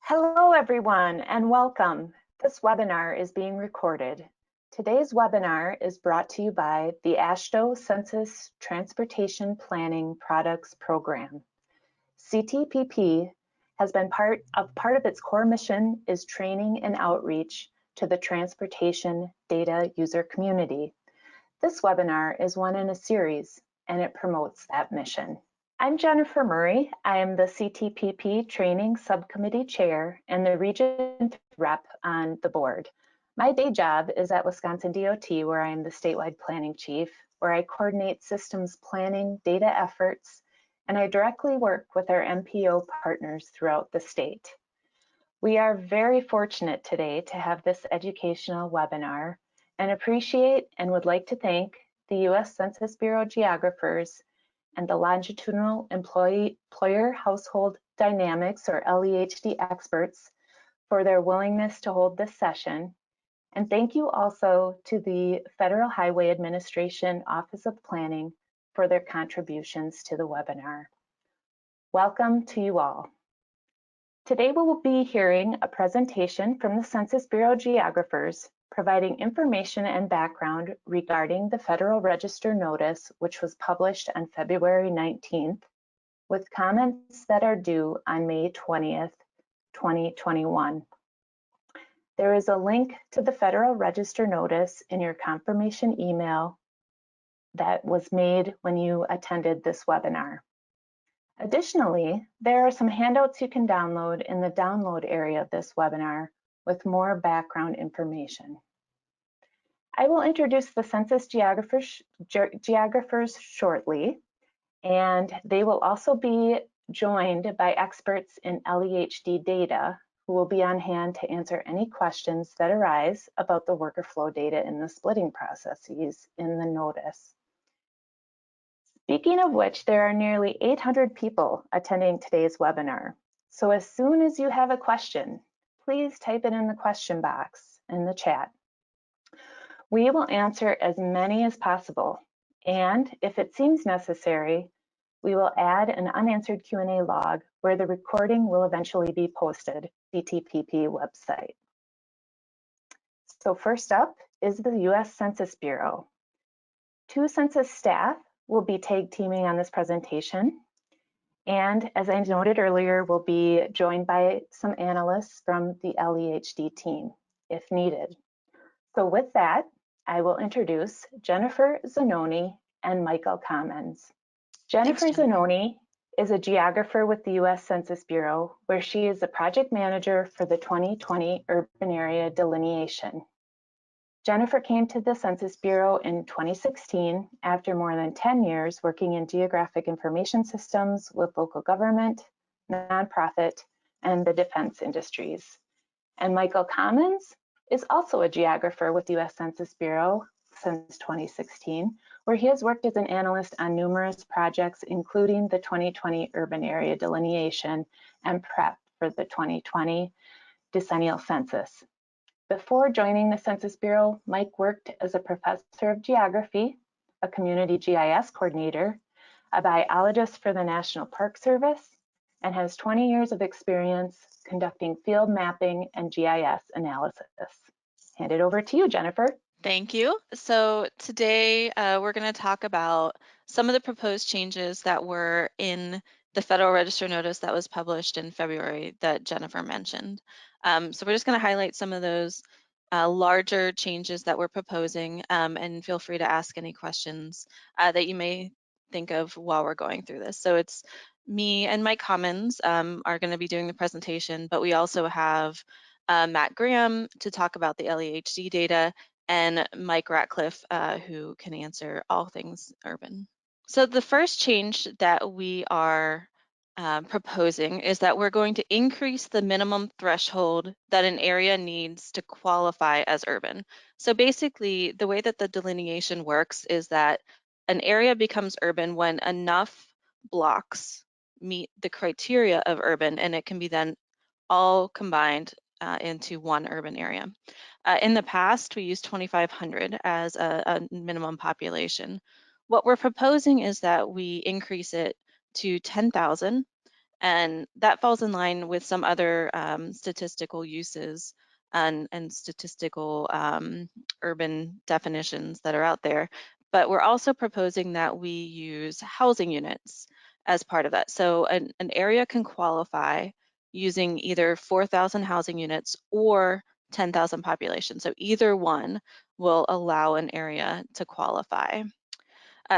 Hello, everyone, and welcome. This webinar is being recorded. Today's webinar is brought to you by the AASHTO Census Transportation Planning Products Program. CTPP has been part of its core mission is training and outreach to the transportation data user community. This webinar is one in a series, and it promotes that mission. I'm Jennifer Murray. I am the CTPP Training Subcommittee Chair and the Region Rep on the board. My day job is at Wisconsin DOT, where I am the statewide planning chief, where I coordinate systems planning data efforts, and I directly work with our MPO partners throughout the state. We are very fortunate today to have this educational webinar and appreciate and would like to thank the U.S. Census Bureau geographers and the Longitudinal Employer Household Dynamics, or LEHD experts, for their willingness to hold this session. And thank you also to the Federal Highway Administration Office of Planning for their contributions to the webinar. Welcome to you all. Today we will be hearing a presentation from the Census Bureau geographers providing information and background regarding the Federal Register notice, which was published on February 19th, with comments that are due on May 20th, 2021. There is a link to the Federal Register notice in your confirmation email that was made when you attended this webinar. Additionally, there are some handouts you can download in the download area of this webinar with more background information. I will introduce the census geographers shortly, and they will also be joined by experts in LEHD data who will be on hand to answer any questions that arise about the worker flow data in the splitting processes in the notice. Speaking of which, there are nearly 800 people attending today's webinar. So as soon as you have a question, please type it in the question box in the chat. We will answer as many as possible, and if it seems necessary, we will add an unanswered Q&A log where the recording will eventually be posted to the CTPP website. So first up is the U.S. Census Bureau. 2 census staff will be tag teaming on this presentation. And as I noted earlier, we'll be joined by some analysts from the LEHD team if needed. So with that, I will introduce Jennifer Zanoni and Michael Commons. Jennifer Zanoni is a geographer with the U.S. Census Bureau, where she is the project manager for the 2020 urban area delineation. Jennifer came to the Census Bureau in 2016 after more than 10 years working in geographic information systems with local government, nonprofit, and the defense industries. And Michael Commons is also a geographer with the U.S. Census Bureau since 2016, where he has worked as an analyst on numerous projects, including the 2020 urban area delineation and prep for the 2020 decennial census. Before joining the Census Bureau, Mike worked as a professor of geography, a community GIS coordinator, a biologist for the National Park Service, and has 20 years of experience conducting field mapping and GIS analysis. Hand it over to you, Jennifer. Thank you. So today we're going to talk about some of the proposed changes that were in the Federal Register notice that was published in February that Jennifer mentioned. So we're just going to highlight some of those larger changes that we're proposing, and feel free to ask any questions that you may think of while we're going through this. So it's me and Mike Commons are going to be doing the presentation, but we also have Matt Graham to talk about the LEHD data, and Mike Ratcliffe, who can answer all things urban. So the first change that we are proposing is that we're going to increase the minimum threshold that an area needs to qualify as urban. So basically, the way that the delineation works is that an area becomes urban when enough blocks meet the criteria of urban, and it can be then all combined into one urban area. In the past, we used 2,500 as a minimum population. What we're proposing is that we increase it to 10,000, And that falls in line with some other statistical uses and statistical urban definitions that are out there. But we're also proposing that we use housing units as part of that. So an area can qualify using either 4,000 housing units or 10,000 population. So either one will allow an area to qualify.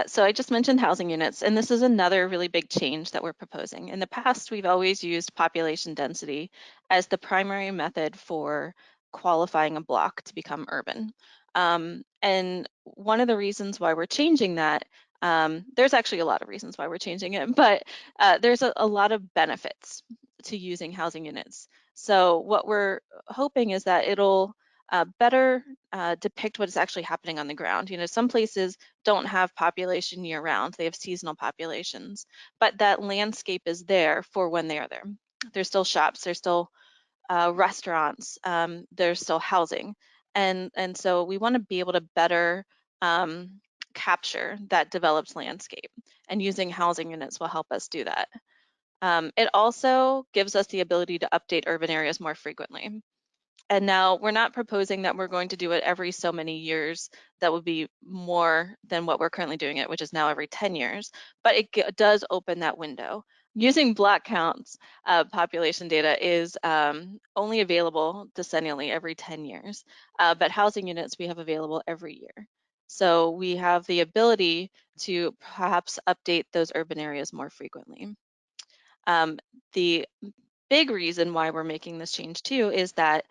So I just mentioned housing units, and this is another really big change that we're proposing. In the past, we've always used population density as the primary method for qualifying a block to become urban. And one of the reasons why we're changing that, there's actually a lot of reasons why we're changing it, but there's a lot of benefits to using housing units. So what we're hoping is that it'll better depict what is actually happening on the ground. You know, some places don't have population year round, they have seasonal populations, but that landscape is there for when they are there. There's still shops, there's still restaurants, there's still housing. And so we want to be able to better capture that developed landscape, and using housing units will help us do that. It also gives us the ability to update urban areas more frequently. And now we're not proposing that we're going to do it every so many years. That would be more than what we're currently doing it, which is now every 10 years, but it does open that window. Using block counts, population data is only available decennially every 10 years, but housing units we have available every year. So we have the ability to perhaps update those urban areas more frequently. The big reason why we're making this change too is that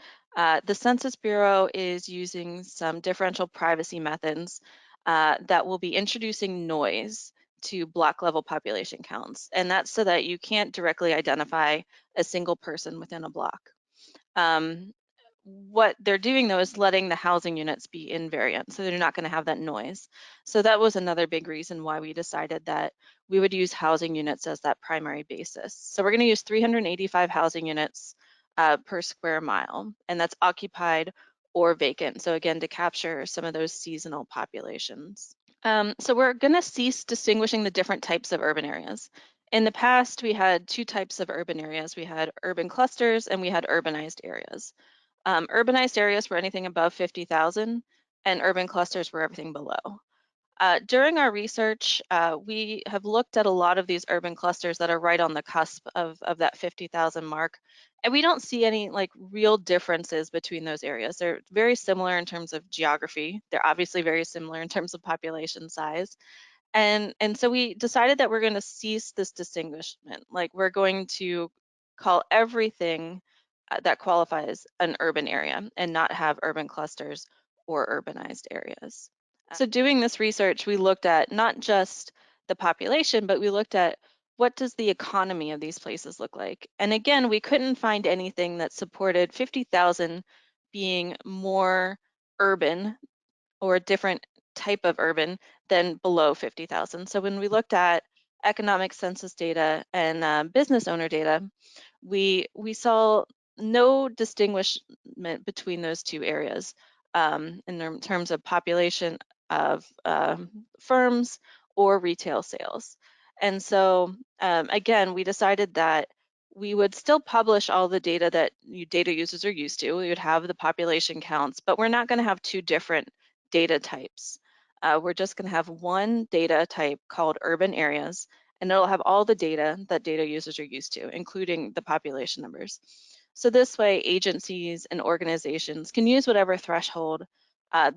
the Census Bureau is using some differential privacy methods that will be introducing noise to block level population counts. And that's so that you can't directly identify a single person within a block. What they're doing though is letting the housing units be invariant, so they're not going to have that noise. So that was another big reason why we decided that we would use housing units as that primary basis. So we're going to use 385 housing units per square mile, and that's occupied or vacant. So again, to capture some of those seasonal populations. So we're going to cease distinguishing the different types of urban areas. In the past, we had two types of urban areas. We had urban clusters and we had urbanized areas. Urbanized areas were anything above 50,000, and urban clusters were everything below. During our research, we have looked at a lot of these urban clusters that are right on the cusp of that 50,000 mark, and we don't see any like real differences between those areas. They're very similar in terms of geography. They're obviously very similar in terms of population size. And so we decided that we're going to cease this distinguishment. Like we're going to call everything that qualifies an urban area and not have urban clusters or urbanized areas. So doing this research, we looked at not just the population, but we looked at what does the economy of these places look like? And again, we couldn't find anything that supported 50,000 being more urban or a different type of urban than below 50,000. So when we looked at economic census data and business owner data, we saw no distinguishment between those two areas in terms of population of firms or retail sales. And so again, we decided that we would still publish all the data that data users are used to. We would have the population counts, but we're not going to have two different data types. We're just going to have one data type called urban areas, and it'll have all the data that data users are used to, including the population numbers. So this way, agencies and organizations can use whatever threshold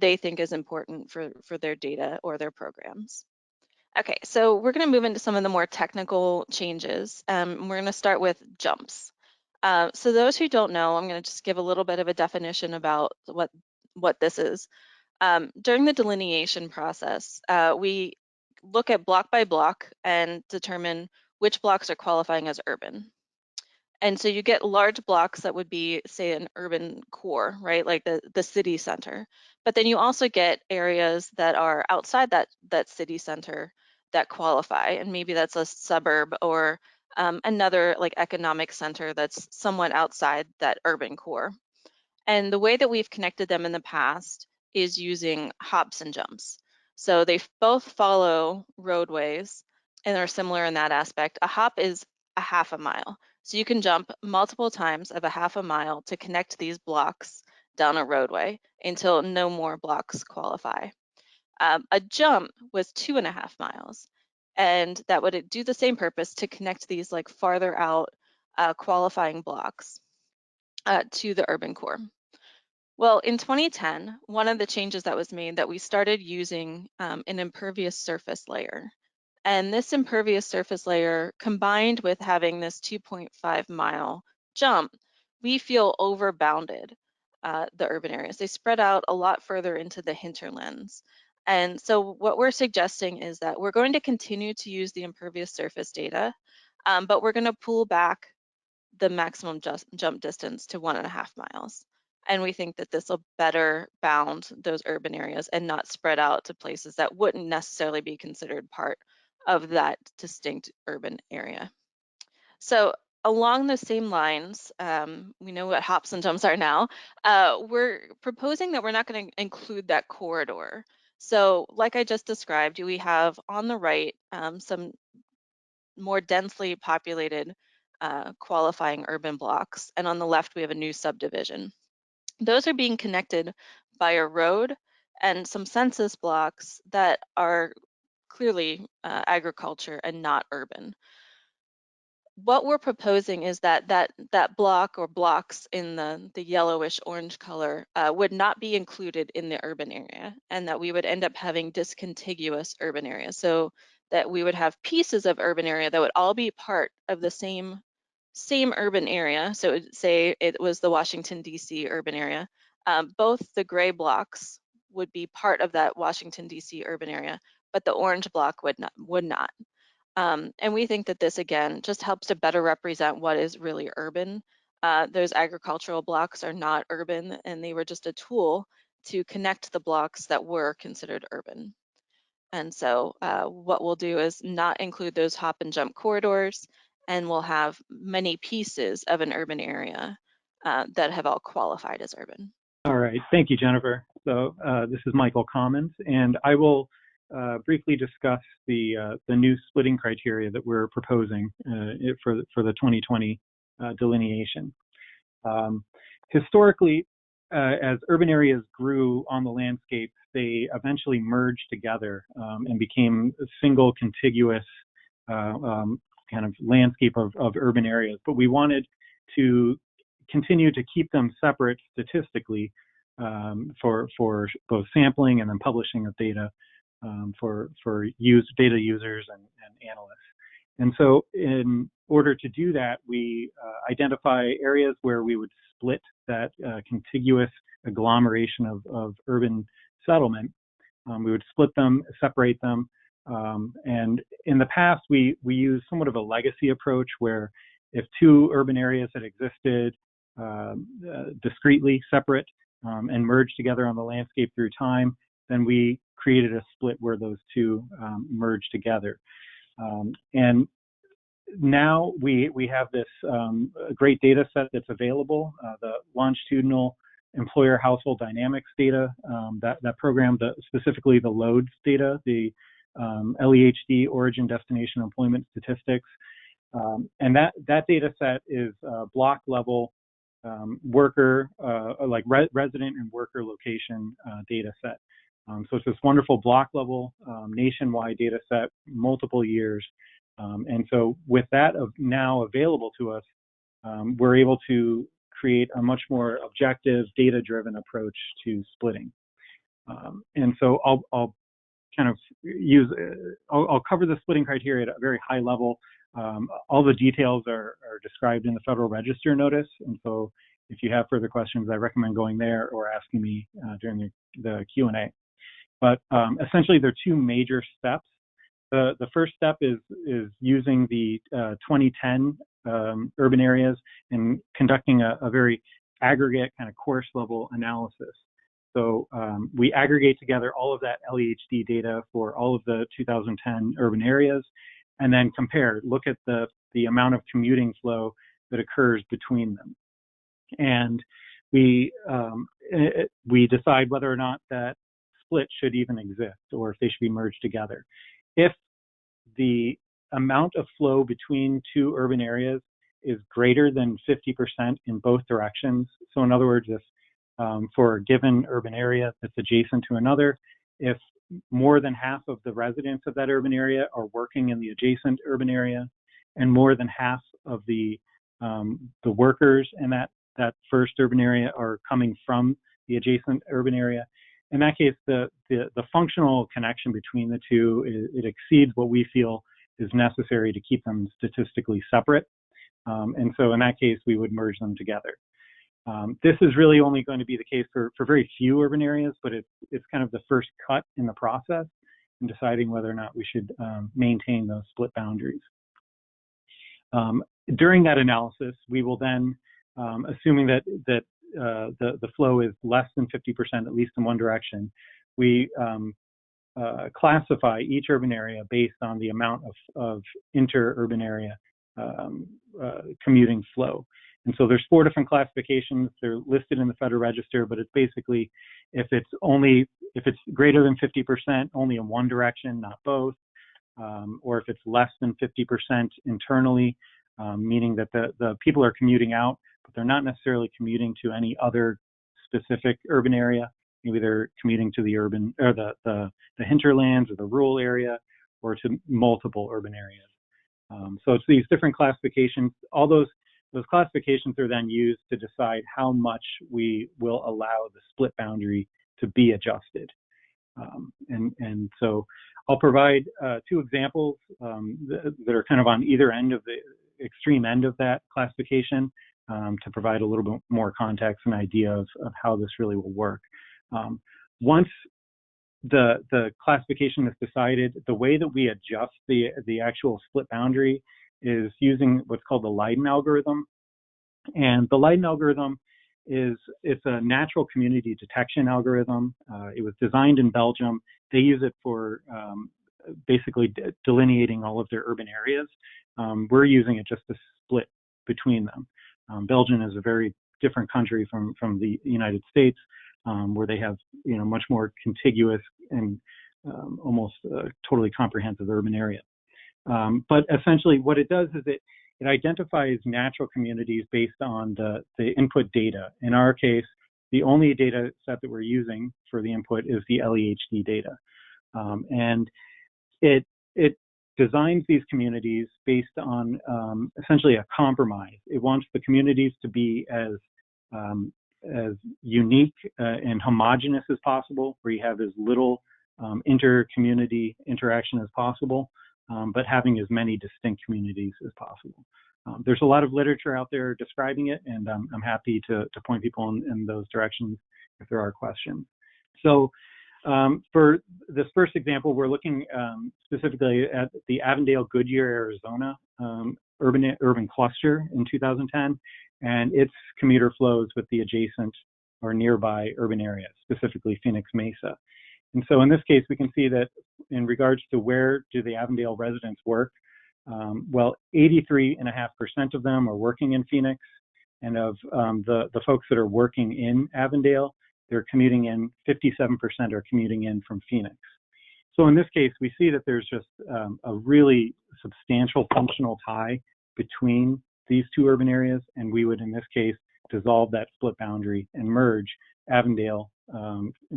they think is important for their data or their programs. Okay, so we're going to move into some of the more technical changes. We're going to start with jumps. So those who don't know, I'm going to just give a little bit of a definition about what this is. During the delineation process, we look at block by block and determine which blocks are qualifying as urban. And so you get large blocks that would be, say, an urban core, right? Like the city center. But then you also get areas that are outside that city center that qualify. And maybe that's a suburb or another like economic center that's somewhat outside that urban core. And the way that we've connected them in the past is using hops and jumps. So they both follow roadways and are similar in that aspect. A hop is a half a mile. So you can jump multiple times of a half a mile to connect these blocks down a roadway until no more blocks qualify. A jump was 2.5 miles, and that would do the same purpose to connect these like farther out qualifying blocks to the urban core. Well, in 2010, one of the changes that was made that we started using an impervious surface layer. And this impervious surface layer, combined with having this 2.5-mile jump, we feel overbounded the urban areas. They spread out a lot further into the hinterlands. And so what we're suggesting is that we're going to continue to use the impervious surface data, but we're going to pull back the maximum jump distance to 1.5 miles. And we think that this will better bound those urban areas and not spread out to places that wouldn't necessarily be considered part of that distinct urban area. So along the same lines, we know what hops and jumps are now. We're proposing that we're not going to include that corridor. So like I just described, we have on the right some more densely populated qualifying urban blocks, and on the left we have a new subdivision. Those are being connected by a road and some census blocks that are clearly agriculture and not urban. What we're proposing is that that block or blocks in the yellowish orange color would not be included in the urban area, and that we would end up having discontiguous urban areas. So that we would have pieces of urban area that would all be part of the same urban area. So say it was the Washington, D.C. urban area. Both the gray blocks would be part of that Washington, D.C. urban area, but the orange block would not. And we think that this, again, just helps to better represent what is really urban. Those agricultural blocks are not urban, and they were just a tool to connect the blocks that were considered urban. And so what we'll do is not include those hop and jump corridors, and we'll have many pieces of an urban area that have all qualified as urban. All right, thank you, Jennifer. So this is Michael Commons, and I will briefly discuss the new splitting criteria that we're proposing for the 2020 delineation. Historically, as urban areas grew on the landscape, they eventually merged together and became a single contiguous kind of landscape of urban areas. But we wanted to continue to keep them separate statistically for both sampling and then publishing of data for data users and analysts. And so in order to do that, we identify areas where we would split that contiguous agglomeration of urban settlement. We would split them, separate them. And in the past, we used somewhat of a legacy approach where if two urban areas had existed discretely separate and merged together on the landscape through time, then we created a split where those two merged together. And now we have this great data set that's available, the longitudinal employer household dynamics data, that program, specifically the loads data, the LEHD origin destination employment statistics. And that data set is block level worker, like resident and worker location data set. So it's this wonderful block level nationwide data set, multiple years. And so with that now available to us, we're able to create a much more objective, data-driven approach to splitting. And so I'll kind of I'll cover the splitting criteria at a very high level. All the details are described in the Federal Register notice. And so if you have further questions, I recommend going there or asking me during the Q&A. But essentially, there are two major steps. The first step is using the 2010 urban areas and conducting a very aggregate kind of course level analysis. So we aggregate together all of that LEHD data for all of the 2010 urban areas, and then compare, look at the amount of commuting flow that occurs between them. And we decide whether or not that split should even exist or if they should be merged together. If the amount of flow between two urban areas is greater than 50% in both directions. So in other words, if for a given urban area that's adjacent to another, if more than half of the residents of that urban area are working in the adjacent urban area, and more than half of the workers in that first urban area are coming from the adjacent urban area, in that case, the functional connection between the two, it exceeds what we feel is necessary to keep them statistically separate. And so in that case, we would merge them together. This is really only going to be the case for very few urban areas, but it's kind of the first cut in the process in deciding whether or not we should maintain those split boundaries. During that analysis, we will then, assuming that the flow is less than 50%, at least in one direction, we classify each urban area based on the amount of inter-urban area commuting flow. And so there's 4 different classifications. They're listed in the Federal Register, but it's basically if it's greater than 50%, only in one direction, not both, or if it's less than 50% internally, meaning that the people are commuting out, but they're not necessarily commuting to any other specific urban area. Maybe they're commuting to the urban or the hinterlands or the rural area, or to multiple urban areas. So it's these different classifications. All those classifications are then used to decide how much we will allow the split boundary to be adjusted. And so I'll provide 2 examples that are kind of on either end of the extreme end of that classification to provide a little bit more context and idea of how this really will work. Once the classification is decided, the way that we adjust the actual split boundary is using what's called the Leiden algorithm. And the Leiden algorithm it's a natural community detection algorithm. It was designed in Belgium. They use it for basically delineating all of their urban areas. We're using it just to split between them. Belgium is a very different country from the United States, where they have much more contiguous and almost totally comprehensive urban area. But essentially what it does is it identifies natural communities based on the input data. In our case, the only data set that we're using for the input is the LEHD data. And it designs these communities based on essentially a compromise. It wants the communities to be as unique and homogeneous as possible, where you have as little inter-community interaction as possible, but having as many distinct communities as possible. There's a lot of literature out there describing it, and I'm happy to point people in those directions if there are questions. So for this first example, we're looking specifically at the Avondale-Goodyear, Arizona urban cluster in 2010, and its commuter flows with the adjacent or nearby urban areas, specifically Phoenix Mesa. And so in this case, we can see that in regards to where do the Avondale residents work, well, 83.5% of them are working in Phoenix, and of the folks that are working in Avondale, they're commuting in, 57% are commuting in from Phoenix. So in this case, we see that there's just a really substantial functional tie between these 2 urban areas, and we would, in this case, dissolve that split boundary and merge Avondale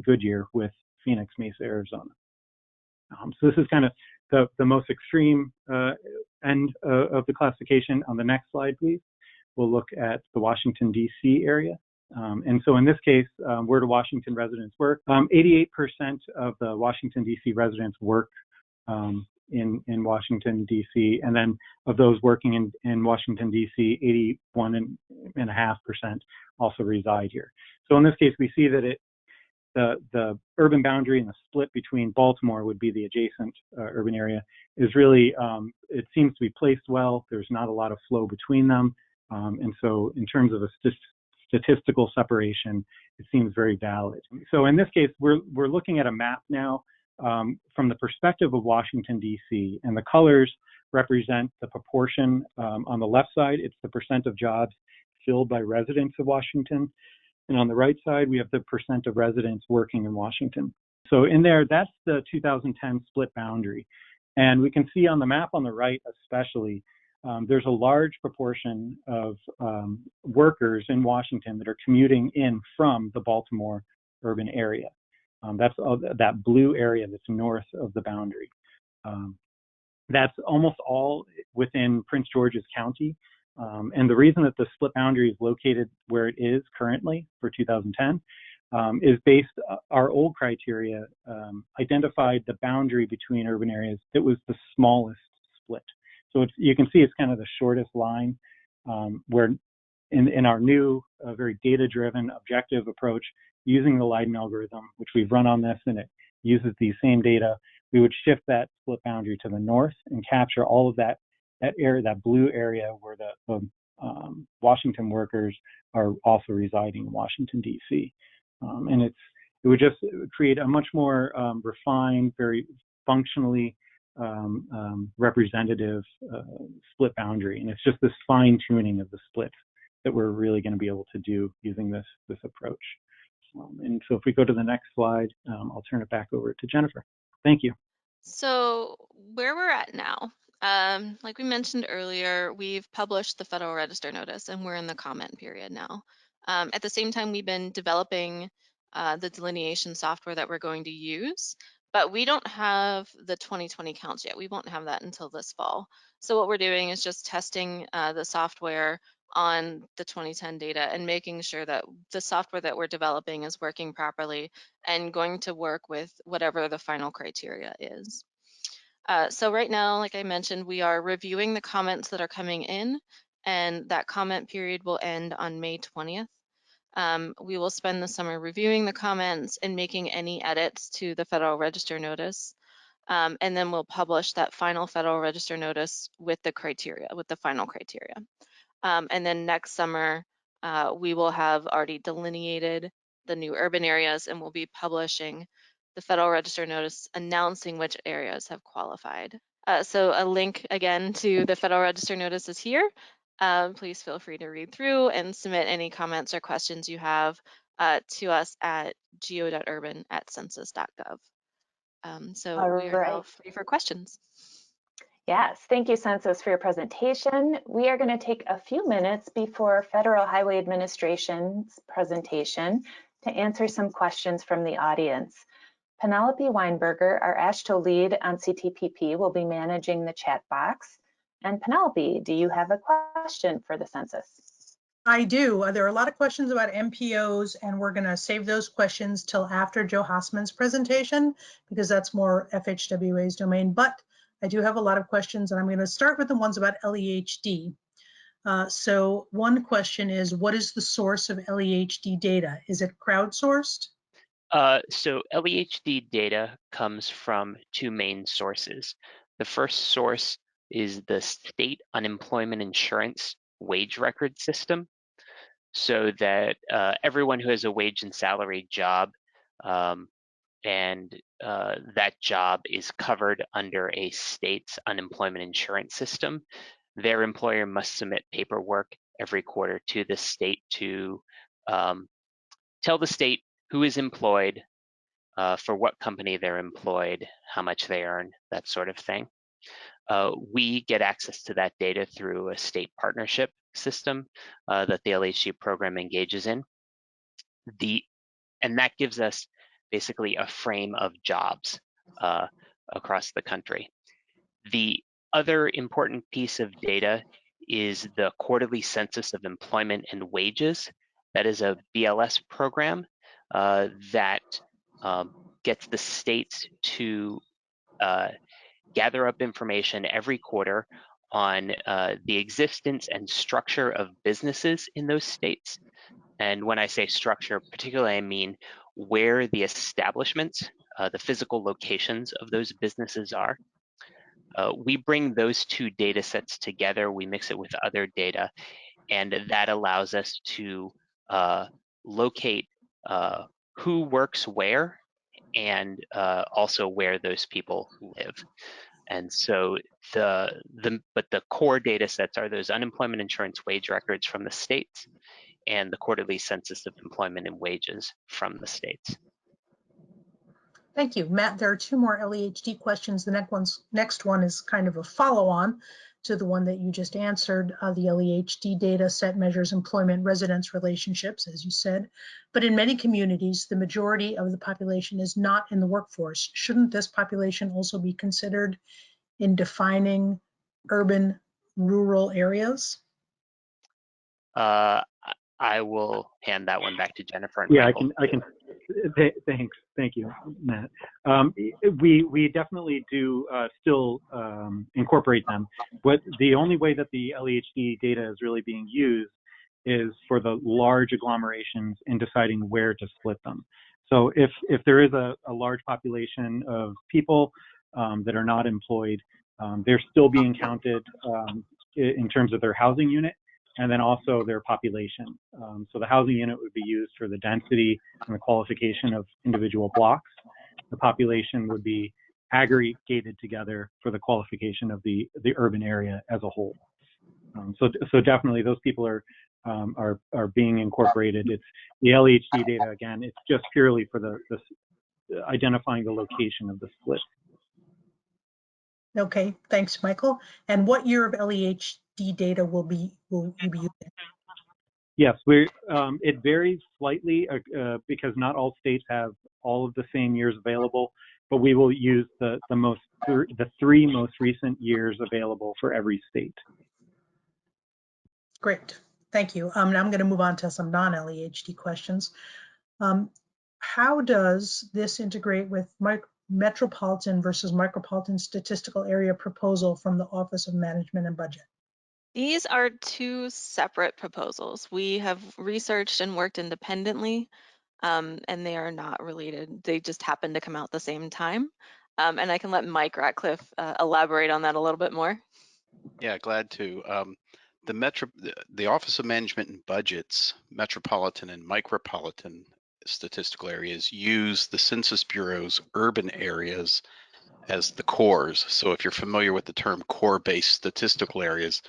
Goodyear with Phoenix Mesa, Arizona. So this is kind of the most extreme end of the classification. On the next slide, please, we'll look at the Washington, D.C. area. And so in this case, where do Washington residents work? 88% of the Washington, D.C. residents work in Washington, D.C. And then of those working in Washington, D.C., 81.5% also reside here. So in this case, we see that the urban boundary and the split between Baltimore would be the adjacent urban area is really, it seems to be placed well. There's not a lot of flow between them. And so in terms of a statistical separation, it seems very valid. So in this case, we're looking at a map now from the perspective of Washington, D.C., and the colors represent the proportion. On the left side, it's the percent of jobs filled by residents of Washington. And on the right side, we have the percent of residents working in Washington. So in there, that's the 2010 split boundary. And we can see on the map on the right especially, there's a large proportion of workers in Washington that are commuting in from the Baltimore urban area. That's that blue area that's north of the boundary. That's almost all within Prince George's County. And the reason that the split boundary is located where it is currently for 2010 is based, our old criteria identified the boundary between urban areas that was the smallest split. So you can see it's kind of the shortest line, where in our new, very data-driven, objective approach, using the Leiden algorithm, which we've run on this, and it uses these same data, we would shift that split boundary to the north and capture all of that area, that blue area where the Washington workers are also residing in Washington, D.C. And it would just create a much more refined, very functionally representative split boundary. And it's just this fine tuning of the split that we're really going to be able to do using this approach. And so if we go to the next slide, I'll turn it back over to Jennifer. Thank you. So where we're at now, like we mentioned earlier, we've published the Federal Register notice and we're in the comment period now. At the same time, we've been developing the delineation software that we're going to use, but we don't have the 2020 counts yet. We won't have that until this fall. So what we're doing is just testing the software on the 2010 data and making sure that the software that we're developing is working properly and going to work with whatever the final criteria is. So right now, like I mentioned, we are reviewing the comments that are coming in, and that comment period will end on May 20th. We will spend the summer reviewing the comments and making any edits to the Federal Register notice. And then we'll publish that final Federal Register notice with the criteria, with the final criteria. And then next summer, we will have already delineated the new urban areas and we'll be publishing the Federal Register notice announcing which areas have qualified. So a link again to the Federal Register notice is here. Please feel free to read through and submit any comments or questions you have to us at geo.urban@census.gov. So we are now free for questions. Yes, thank you, Census, for your presentation. We are going to take a few minutes before Federal Highway Administration's presentation to answer some questions from the audience. Penelope Weinberger, our AASHTO lead on CTPP, will be managing the chat box. And Penelope, do you have a question for the Census? I do. There are a lot of questions about MPOs, and we're going to save those questions till after Joe Hassman's presentation because that's more FHWA's domain. But I do have a lot of questions, and I'm going to start with the ones about LEHD. So one question is, what is the source of LEHD data? Is it crowdsourced? So LEHD data comes from two main sources. The first source is the state unemployment insurance wage record system, so that everyone who has a wage and salary job and that job is covered under a state's unemployment insurance system, their employer must submit paperwork every quarter to the state to tell the state who is employed, for what company they're employed, how much they earn, that sort of thing. We get access to that data through a state partnership system that the LHD program engages in. And that gives us basically a frame of jobs across the country. The other important piece of data is the quarterly census of employment and wages. That is a BLS program that gets the states to gather up information every quarter on the existence and structure of businesses in those states. And when I say structure, particularly I mean where the establishments, the physical locations of those businesses are. We bring those two data sets together, we mix it with other data, and that allows us to locate who works where and also where those people live. And so but the core data sets are those unemployment insurance wage records from the states and the quarterly census of employment and wages from the states. Thank you, Matt. There are two more LEHD questions. The next one is kind of a follow-on to the one that you just answered. The LEHD data set measures employment residence relationships, as you said, but in many communities, the majority of the population is not in the workforce. Shouldn't this population also be considered in defining urban rural areas? I will hand that one back to Jennifer and Yeah, Michael. I can. Thanks. Thank you, Matt. We definitely do still incorporate them. But the only way that the LEHD data is really being used is for the large agglomerations in deciding where to split them. So if there is a large population of people that are not employed, they're still being counted in terms of their housing unit, and then also their population. So the housing unit would be used for the density and the qualification of individual blocks. The population would be aggregated together for the qualification of the urban area as a whole. So definitely those people are being incorporated. It's the LEHD data, again, it's just purely for the identifying the location of the split. Okay, thanks, Michael. And what year of LEHD data will you be using? Yes, it varies slightly because not all states have all of the same years available, but we will use the three most recent years available for every state. Great, thank you. Now I'm going to move on to some non-LEHD questions. How does this integrate with metropolitan versus micropolitan statistical area proposal from the Office of Management and Budget? These are two separate proposals. We have researched and worked independently, and they are not related. They just happen to come out the same time. And I can let Mike Ratcliffe elaborate on that a little bit more. Yeah, glad to. The Office of Management and Budget's metropolitan and micropolitan statistical areas use the Census Bureau's urban areas as the cores. So if you're familiar with the term core-based statistical areas,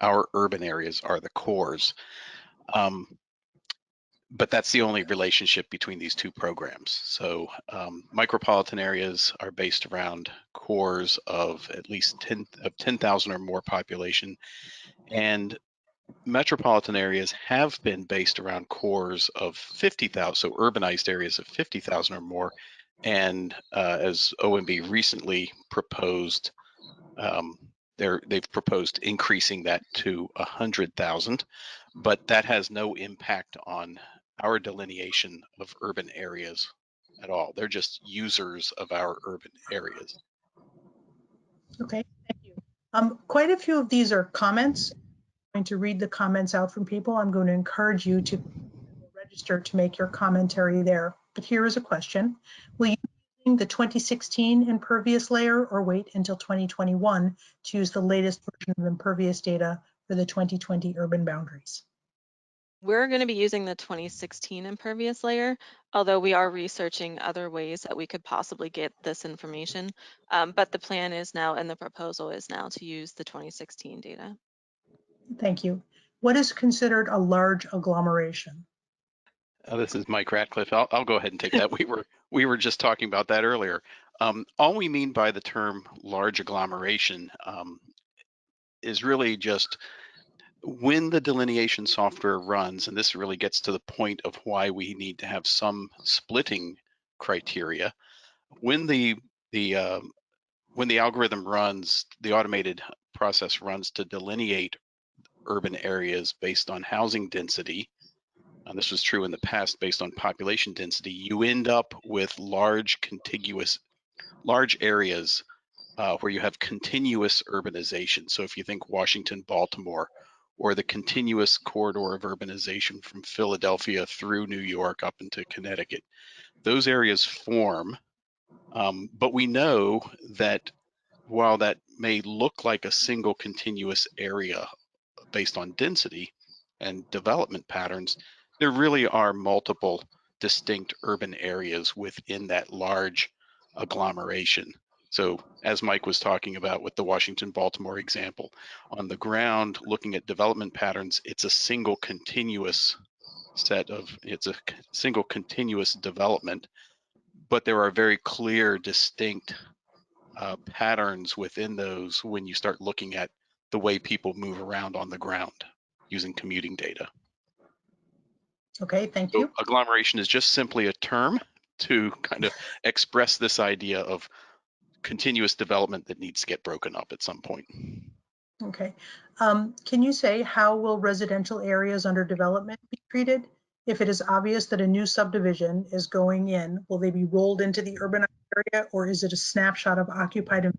our urban areas are the cores. But that's the only relationship between these two programs. So micropolitan areas are based around cores of at least 10,000 or more population, and metropolitan areas have been based around cores of 50,000, so urbanized areas of 50,000 or more. And as OMB recently proposed, they've proposed increasing that to 100,000, but that has no impact on our delineation of urban areas at all. They're just users of our urban areas. Okay, thank you. Quite a few of these are comments. I'm going to read the comments out from people. I'm going to encourage you to register to make your commentary there. But here is a question. Will you be using the 2016 impervious layer or wait until 2021 to use the latest version of impervious data for the 2020 urban boundaries? We're going to be using the 2016 impervious layer, although we are researching other ways that we could possibly get this information. But the plan is now, and the proposal is now, to use the 2016 data. Thank you. What is considered a large agglomeration? This is Mike Ratcliffe. I'll go ahead and take that. We were just talking about that earlier. All we mean by the term large agglomeration is really just when the delineation software runs, and this really gets to the point of why we need to have some splitting criteria. When the algorithm runs, the automated process runs to delineate urban areas based on housing density, and this was true in the past based on population density, you end up with large areas where you have continuous urbanization. So if you think Washington, Baltimore, or the continuous corridor of urbanization from Philadelphia through New York up into Connecticut, those areas form, but we know that while that may look like a single continuous area based on density and development patterns, there really are multiple distinct urban areas within that large agglomeration. So as Mike was talking about with the Washington-Baltimore example, on the ground, looking at development patterns, it's a single continuous development, but there are very clear, distinct patterns within those when you start looking at the way people move around on the ground using commuting data. Okay, thank So you. agglomeration is just simply a term to kind of express this idea of continuous development that needs to get broken up at some point. Okay. Can you say how will residential areas under development be treated? If it is obvious that a new subdivision is going in, will they be rolled into the urbanized area, or is it a snapshot of occupied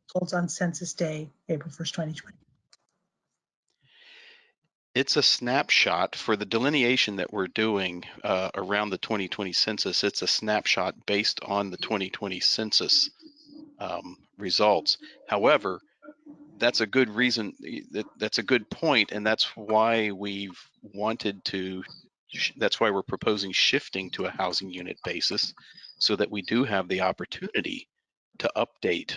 households on Census Day, April 1st, 2020? It's a snapshot for the delineation that we're doing around the 2020 census. It's a snapshot based on the 2020 census results. However, that's a good reason, that's a good point, and that's why we've wanted to, that's why we're proposing shifting to a housing unit basis, so that we do have the opportunity to update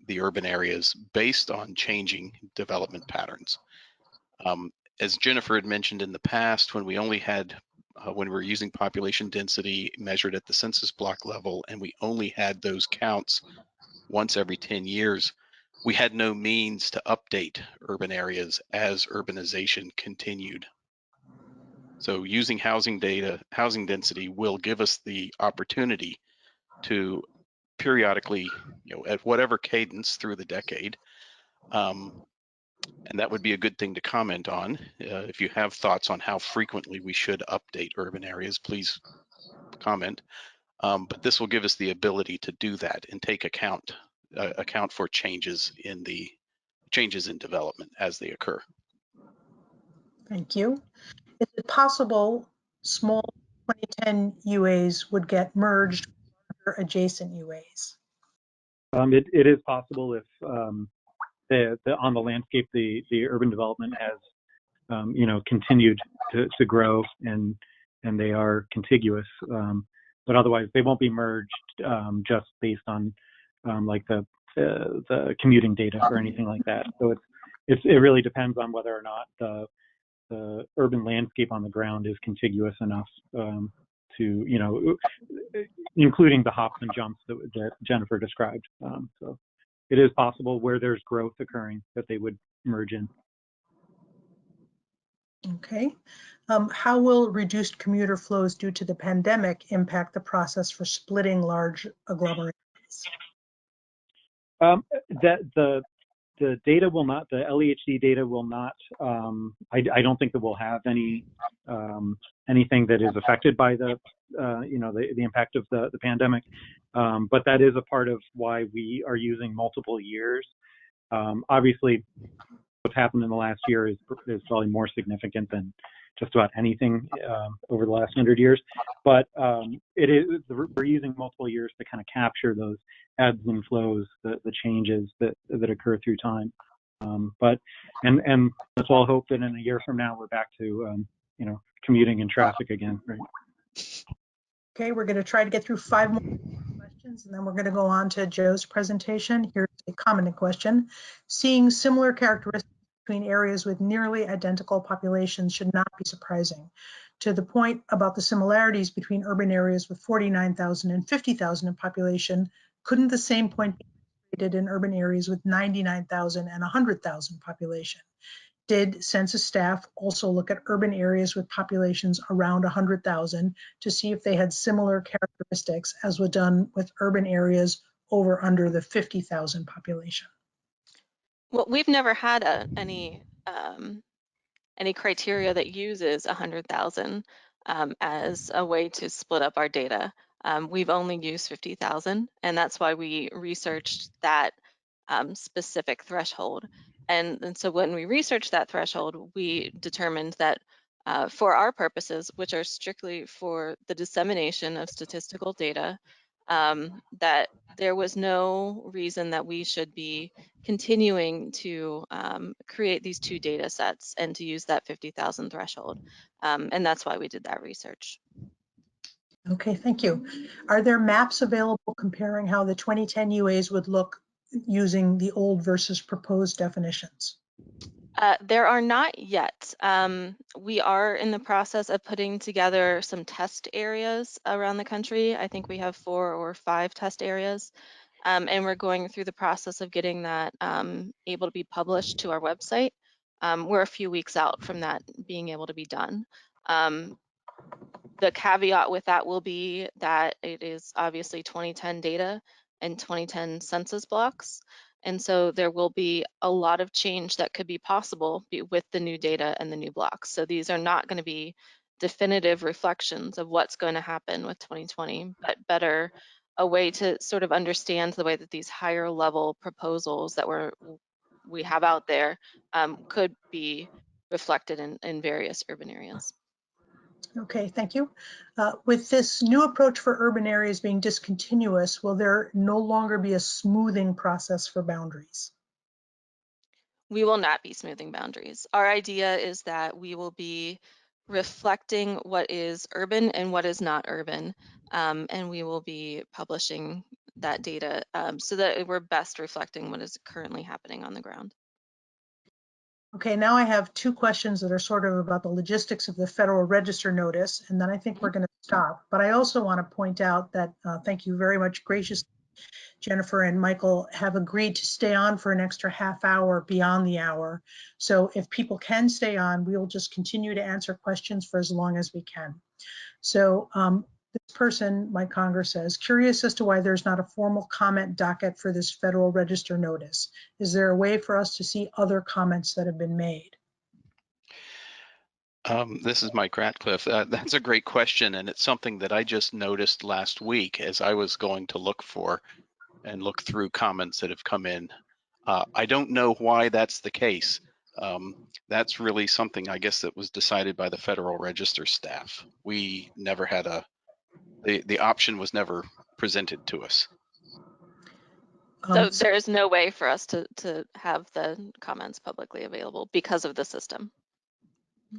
the urban areas based on changing development patterns. As Jennifer had mentioned in the past, when we only had, when we were using population density measured at the census block level, and we only had those counts once every 10 years, we had no means to update urban areas as urbanization continued. So using housing data, housing density will give us the opportunity to periodically, at whatever cadence through the decade, and that would be a good thing to comment on. If you have thoughts on how frequently we should update urban areas, please comment. But this will give us the ability to do that and take account for changes in development as they occur. Thank you. Is it possible small 2010 UAs would get merged with adjacent UAs? It is possible if on the landscape the urban development has continued to grow and they are contiguous, but otherwise they won't be merged just based on like the commuting data or anything like that. So it really depends on whether or not the urban landscape on the ground is contiguous enough to, including the hops and jumps that Jennifer described. So it is possible where there's growth occurring that they would merge in. Okay. How will reduced commuter flows due to the pandemic impact the process for splitting large agglomerations? The data will not, the LEHD data will not, I don't think that we'll have anything that is affected by the impact of the pandemic. But that is a part of why we are using multiple years. Obviously, what's happened in the last year is probably more significant than just about anything over the last 100 years. But we're using multiple years to kind of capture those ebbs and flows, the changes that occur through time. But let's all hope that in a year from now we're back to commuting and traffic again, right? Okay, we're going to try to get through 5 more questions, and then we're going to go on to Joe's presentation. Here's a commented question. Seeing similar characteristics between areas with nearly identical populations should not be surprising. To the point about the similarities between urban areas with 49,000 and 50,000 in population, couldn't the same point be created in urban areas with 99,000 and 100,000 population? Did census staff also look at urban areas with populations around 100,000 to see if they had similar characteristics as was done with urban areas over under the 50,000 population? Well, we've never had any criteria that uses 100,000 as a way to split up our data. We've only used 50,000, and that's why we researched that specific threshold. And so when we researched that threshold, we determined that for our purposes, which are strictly for the dissemination of statistical data, that there was no reason that we should be continuing to create these 2 data sets and to use that 50,000 threshold. And that's why we did that research. Okay, thank you. Are there maps available comparing how the 2010 UAs would look using the old versus proposed definitions? There are not yet. We are in the process of putting together some test areas around the country. I think we have 4 or 5 test areas. And we're going through the process of getting that able to be published to our website. We're a few weeks out from that being able to be done. The caveat with that will be that it is obviously 2010 data and 2010 census blocks. And so there will be a lot of change that could be possible with the new data and the new blocks. So these are not going to be definitive reflections of what's going to happen with 2020, but better a way to sort of understand the way that these higher level proposals that we have out there could be reflected in various urban areas. Okay, thank you. With this new approach for urban areas being discontinuous, will there no longer be a smoothing process for boundaries? We will not be smoothing boundaries. Our idea is that we will be reflecting what is urban and what is not urban, and we will be publishing that data so that we're best reflecting what is currently happening on the ground. Okay, now I have 2 questions that are sort of about the logistics of the Federal Register notice, and then I think we're going to stop. But I also want to point out that, thank you very much, gracious Jennifer and Michael have agreed to stay on for an extra half hour beyond the hour. So if people can stay on, we will just continue to answer questions for as long as we can. So this person, Mike Conger, says, curious as to why there's not a formal comment docket for this Federal Register notice. Is there a way for us to see other comments that have been made? This is Mike Ratcliffe. That's a great question, and it's something that I just noticed last week as I was going to look for and look through comments that have come in. I don't know why that's the case. That's really something, I guess, that was decided by the Federal Register staff. We never had the option was never presented to us. So there is no way for us to have the comments publicly available because of the system.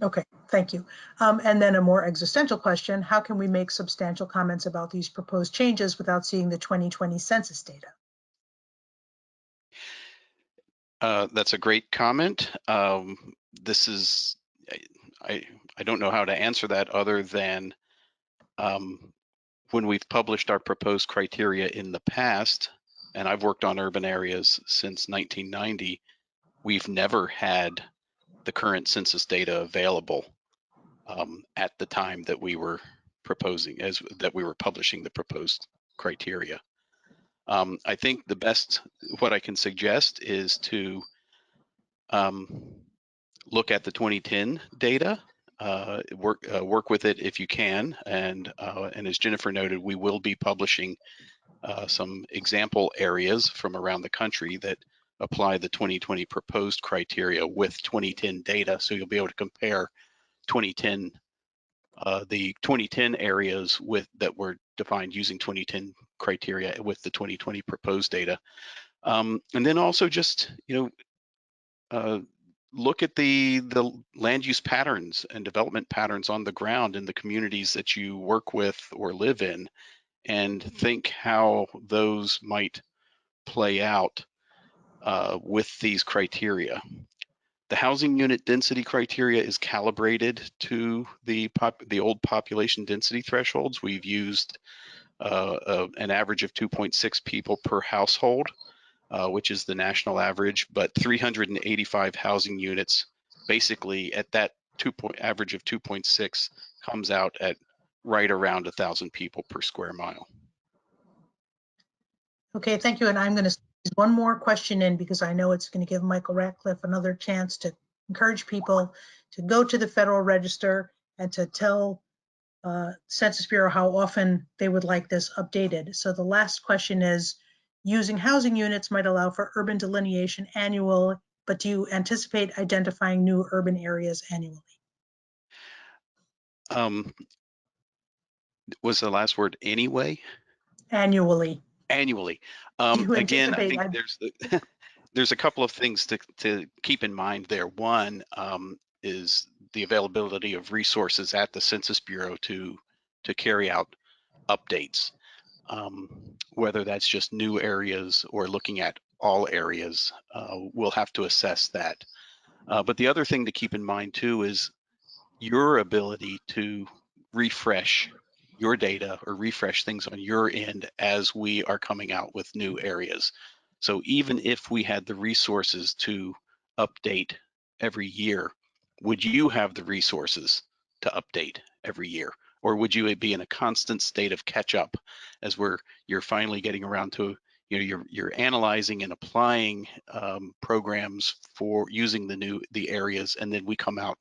Okay, thank you. And then a more existential question, how can we make substantial comments about these proposed changes without seeing the 2020 census data? That's a great comment. This is, I don't know how to answer that other than when we've published our proposed criteria in the past, and I've worked on urban areas since 1990, we've never had the current census data available at the time that we were proposing, that we were publishing the proposed criteria. I think the best, what I can suggest is to look at the 2010 data, work with it if you can, and as Jennifer noted, we will be publishing some example areas from around the country that apply the 2020 proposed criteria with 2010 data, so you'll be able to compare 2010, the 2010 areas that were defined using 2010 criteria with the 2020 proposed data, and then also just look at the land use patterns and development patterns on the ground in the communities that you work with or live in, and think how those might play out with these criteria. The housing unit density criteria is calibrated to the old population density thresholds. We've used an average of 2.6 people per household, which is the national average, but 385 housing units, basically at that average of 2.6, comes out at right around 1,000 people per square mile. Okay, thank you. And I'm going to squeeze one more question in because I know it's going to give Michael Ratcliffe another chance to encourage people to go to the Federal Register and to tell Census Bureau how often they would like this updated. So the last question is, using housing units might allow for urban delineation annual, but do you anticipate identifying new urban areas annually? Was the last word anyway? Annually. Annually. Again, I think there's a couple of things to keep in mind there. One is the availability of resources at the Census Bureau to carry out updates, whether that's just new areas or looking at all areas. We'll have to assess that. But the other thing to keep in mind too is your ability to refresh your data or refresh things on your end as we are coming out with new areas. So even if we had the resources to update every year, would you have the resources to update every year? Or would you be in a constant state of catch up as you're finally getting around to, you're analyzing and applying programs for using the areas, and then we come out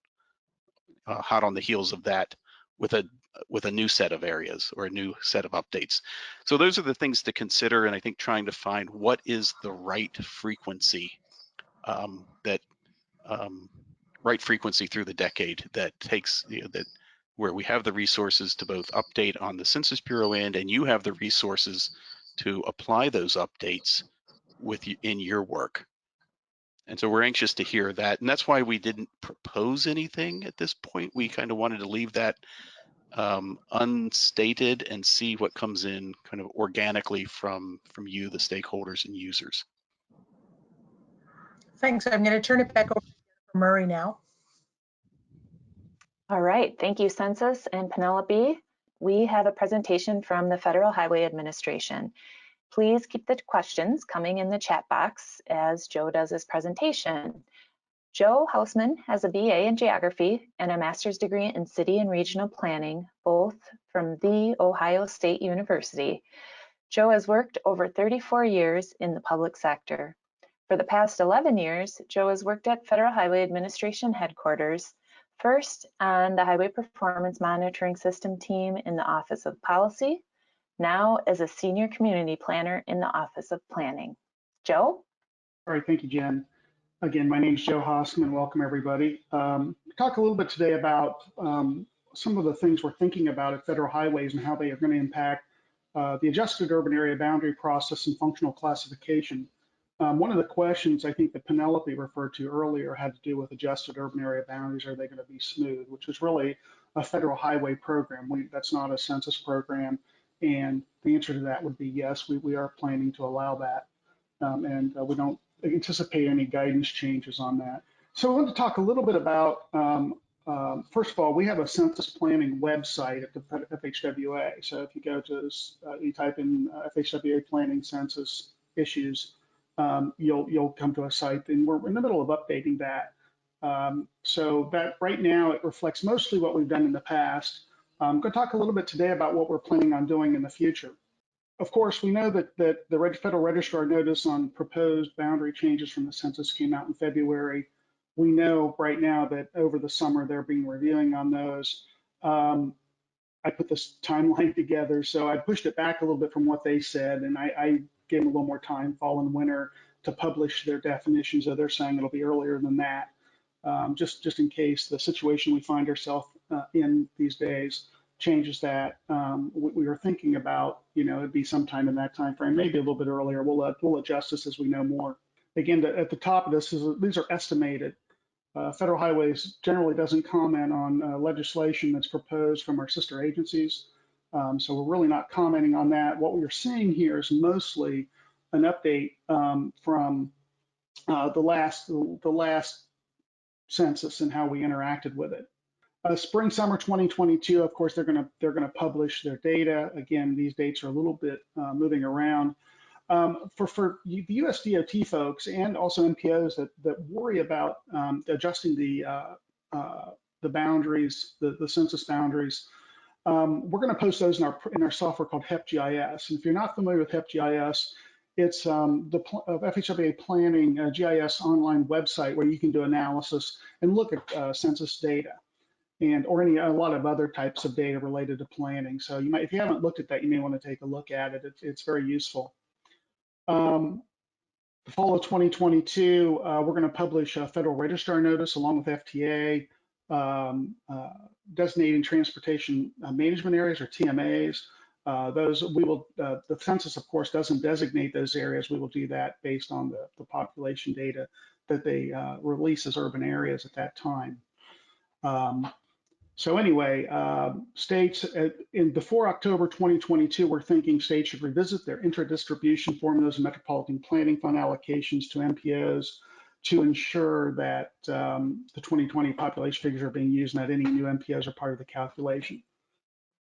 hot on the heels of that with a new set of areas or a new set of updates. So those are the things to consider, and I think trying to find what is the right frequency right frequency through the decade that takes that where we have the resources to both update on the Census Bureau end, and you have the resources to apply those updates in your work. And so we're anxious to hear that. And that's why we didn't propose anything at this point. We kind of wanted to leave that unstated and see what comes in kind of organically from you, the stakeholders and users. Thanks. I'm going to turn it back over to Jennifer Murray now. All right, thank you, Census and Penelope. We have a presentation from the Federal Highway Administration. Please keep the questions coming in the chat box as Joe does his presentation. Joe Hausman has a BA in Geography and a master's degree in City and Regional Planning, both from The Ohio State University. Joe has worked over 34 years in the public sector. For the past 11 years, Joe has worked at Federal Highway Administration headquarters, first on the Highway Performance Monitoring System team in the Office of Policy, now as a senior community planner in the Office of Planning. Joe? All right, thank you, Jen. Again, my name is Joe Hosman. Welcome, everybody. Talk a little bit today about some of the things we're thinking about at Federal Highways and how they are going to impact the adjusted urban area boundary process and functional classification. One of the questions I think that Penelope referred to earlier had to do with adjusted urban area boundaries. Are they going to be smooth? Which is really a federal highway program. That's not a census program. And the answer to that would be yes, we are planning to allow that. And we don't anticipate any guidance changes on that. So I want to talk a little bit about, first of all, we have a census planning website at the FHWA. So if you go to this, you type in FHWA planning census issues, you'll come to a site, and we're in the middle of updating that. So that right now it reflects mostly what we've done in the past. I'm going to talk a little bit today about what we're planning on doing in the future. Of course, we know that the Federal Registrar notice on proposed boundary changes from the census came out in February. We know right now that over the summer they're being reviewing on those. I put this timeline together, so I pushed it back a little bit from what they said, and I gave them a little more time, fall and winter, to publish their definitions. So they're saying it'll be earlier than that, just in case the situation we find ourselves in these days changes that. We were thinking about, it'd be sometime in that time frame, maybe a little bit earlier. We'll adjust this as we know more. Again, at the top of this, these are estimated. Federal Highways generally doesn't comment on legislation that's proposed from our sister agencies. So we're really not commenting on that. What we're seeing here is mostly an update from the last census and how we interacted with it. Spring, summer 2022, of course, they're gonna publish their data. Again, these dates are a little bit moving around. For the US DOT folks and also MPOs that worry about adjusting the boundaries, the census boundaries, we're going to post those in our software called HEP-GIS. And if you're not familiar with HEP-GIS, it's the FHWA Planning GIS online website where you can do analysis and look at census data and or a lot of other types of data related to planning. So you might, if you haven't looked at that, you may want to take a look at it. It's very useful. The fall of 2022, we're going to publish a Federal Registrar notice along with FTA, designating transportation management areas, or TMAs. Those we will, the census, of course, doesn't designate those areas. We will do that based on the population data that they release as urban areas at that time. So anyway, states before October 2022, we're thinking states should revisit their intra-distribution formulas and metropolitan planning fund allocations to MPOs to ensure that the 2020 population figures are being used and that any new MPOs are part of the calculation.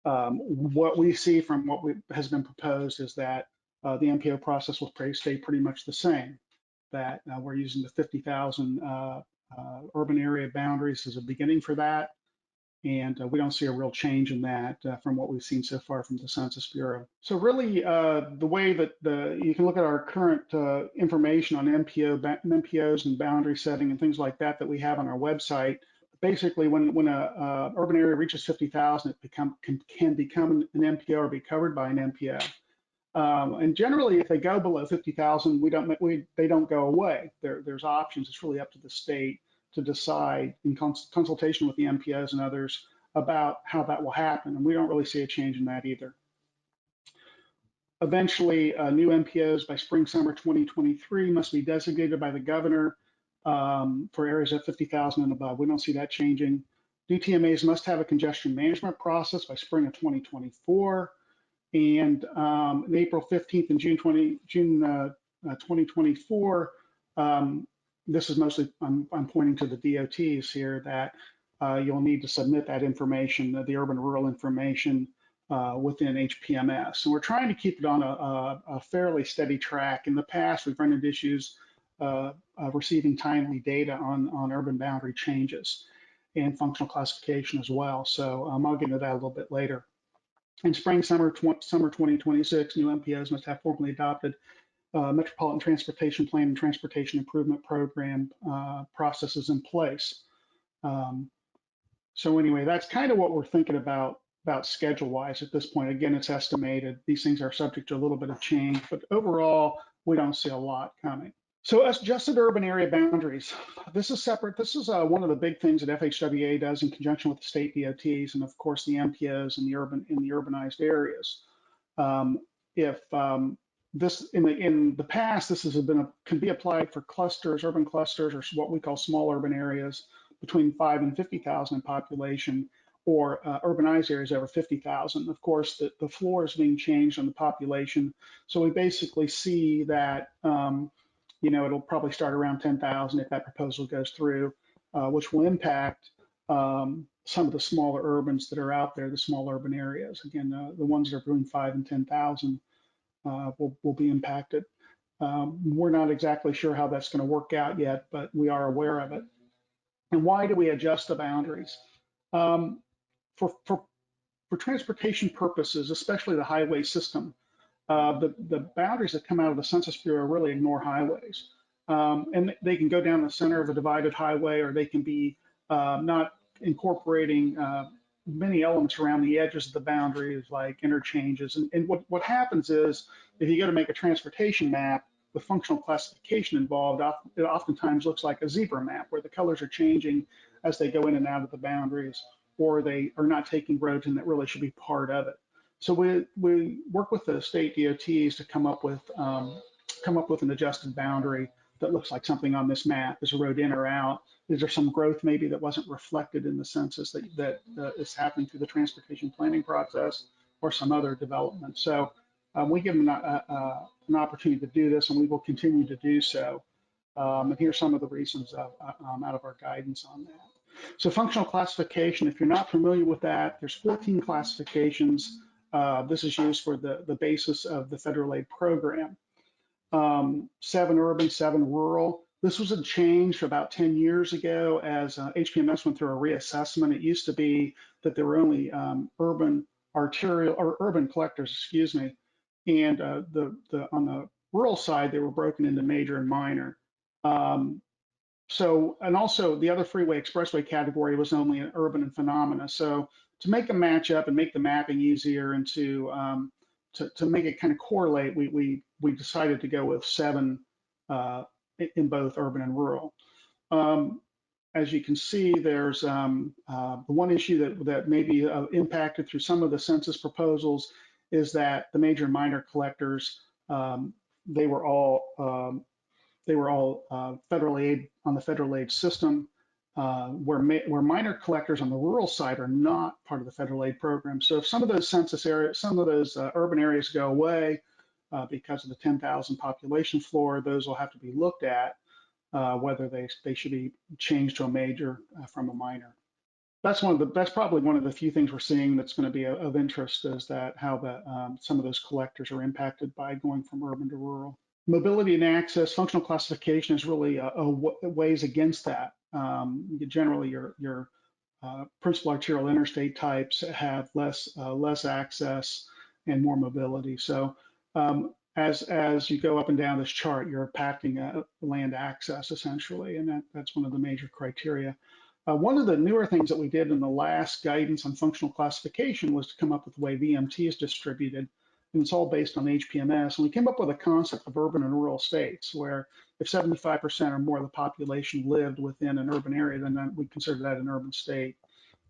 What we see from what has been proposed is that the MPO process will stay pretty much the same, that we're using the 50,000 urban area boundaries as a beginning for that. And we don't see a real change in that from what we've seen so far from the Census Bureau. So really, the way that you can look at our current information on MPOs and boundary setting and things like that that we have on our website. Basically, when a urban area reaches 50,000, it can become an MPO or be covered by an MPO. And generally, if they go below 50,000, they don't go away. There's options. It's really up to the state to decide in consultation with the MPOs and others about how that will happen. And we don't really see a change in that either. Eventually, new MPOs by spring, summer 2023 must be designated by the governor for areas of 50,000 and above. We don't see that changing. New TMAs must have a congestion management process by spring of 2024. And April 15th and June 2024, this is mostly, I'm pointing to the DOTs here, that you'll need to submit that information, the urban rural information within HPMS. And we're trying to keep it on a fairly steady track. In the past, we've run into issues receiving timely data on urban boundary changes and functional classification as well. So I'll get into that a little bit later. In spring, summer 2026, new MPOs must have formally adopted Metropolitan Transportation Plan and Transportation Improvement Program processes in place. So anyway, that's kind of what we're thinking about schedule-wise at this point. Again, it's estimated. These things are subject to a little bit of change, but overall, we don't see a lot coming. So adjusted urban area boundaries. This is separate. This is one of the big things that FHWA does in conjunction with the state DOTs and of course the MPOs in the urbanized areas. This in the past, this has can be applied for clusters, urban clusters, or what we call small urban areas between 5 and 50,000 in population, or urbanized areas over 50,000. Of course, the floor is being changed on the population, so we basically see that. It'll probably start around 10,000 if that proposal goes through, which will impact some of the smaller urbans that are out there, the small urban areas. Again, the ones that are between 5 and 10,000 will be impacted. We're not exactly sure how that's going to work out yet, but we are aware of it. And why do we adjust the boundaries? For transportation purposes, especially the highway system, the boundaries that come out of the Census Bureau really ignore highways. And they can go down the center of a divided highway, or they can be not incorporating many elements around the edges of the boundaries, like interchanges. And what happens is, if you go to make a transportation map with functional classification involved, it oftentimes looks like a zebra map, where the colors are changing as they go in and out of the boundaries, or they are not taking roads in that really should be part of it. So we work with the state DOTs to come up with an adjusted boundary that looks like something on this map. Is a road in or out? Is there some growth maybe that wasn't reflected in the census that is happening through the transportation planning process, or some other development? So we give them an opportunity to do this, and we will continue to do so. And here's some of the reasons out of our guidance on that. So functional classification, if you're not familiar with that, there's 14 classifications. This is used for the basis of the federal aid program. 7 urban, 7 rural. This was a change about 10 years ago as HPMS went through a reassessment. It used to be that there were only urban collectors, excuse me, and on the rural side they were broken into major and minor. And also the other freeway expressway category was only an urban and phenomena. So to make a match up and make the mapping easier, and to make it kind of correlate, we decided to go with 7 in both urban and rural. As you can see, there's the one issue that may be impacted through some of the census proposals is that the major and minor collectors, they were all federal aid on the federal aid system, where minor collectors on the rural side are not part of the federal aid program. So if some of those census areas, some of those urban areas go away because of the 10,000 population floor, those will have to be looked at. whether they should be changed to a major from a minor. That's probably one of the few things we're seeing that's going to be of interest, is that how some of those collectors are impacted by going from urban to rural. Mobility and access, functional classification is really ways against that. Generally, your principal arterial interstate types have less access and more mobility. So as you go up and down this chart, you're impacting land access essentially, and that's one of the major criteria. One of the newer things that we did in the last guidance on functional classification was to come up with the way VMT is distributed, and it's all based on HPMS. And we came up with a concept of urban and rural states, where if 75% or more of the population lived within an urban area, then we consider that an urban state.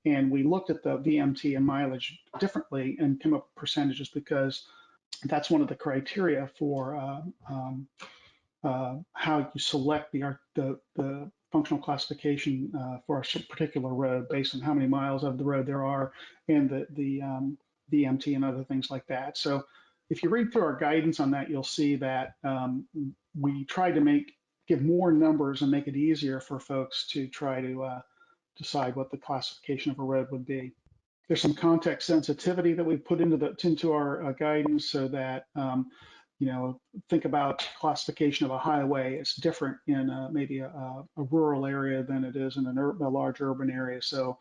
And we looked at the VMT and mileage differently and came up with percentages, because that's one of the criteria for how you select the functional classification for a particular road based on how many miles of the road there are, and the VMT and other things like that. So if you read through our guidance on that, you'll see that we tried to give more numbers and make it easier for folks to try to decide what the classification of a road would be. There's some context sensitivity that we put into our guidance, so that think about classification of a highway. It's different in maybe a rural area than it is in a large urban area. So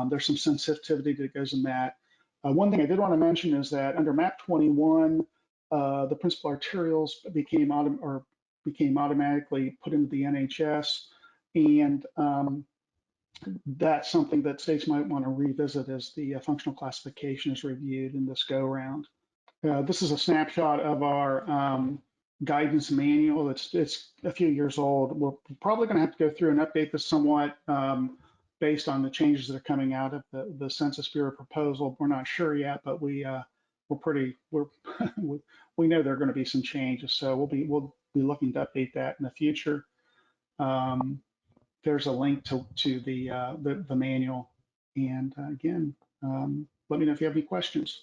there's some sensitivity that goes in that. One thing I did want to mention is that under map 21, the principal arterials became automatically put into the NHS, and that's something that states might want to revisit as the functional classification is reviewed in this go round. This is a snapshot of our guidance manual. It's a few years old. We're probably going to have to go through and update this somewhat based on the changes that are coming out of the Census Bureau proposal. We're not sure yet, but we know there are going to be some changes, so we'll be looking to update that in the future. There's a link to the manual, and again, let me know if you have any questions.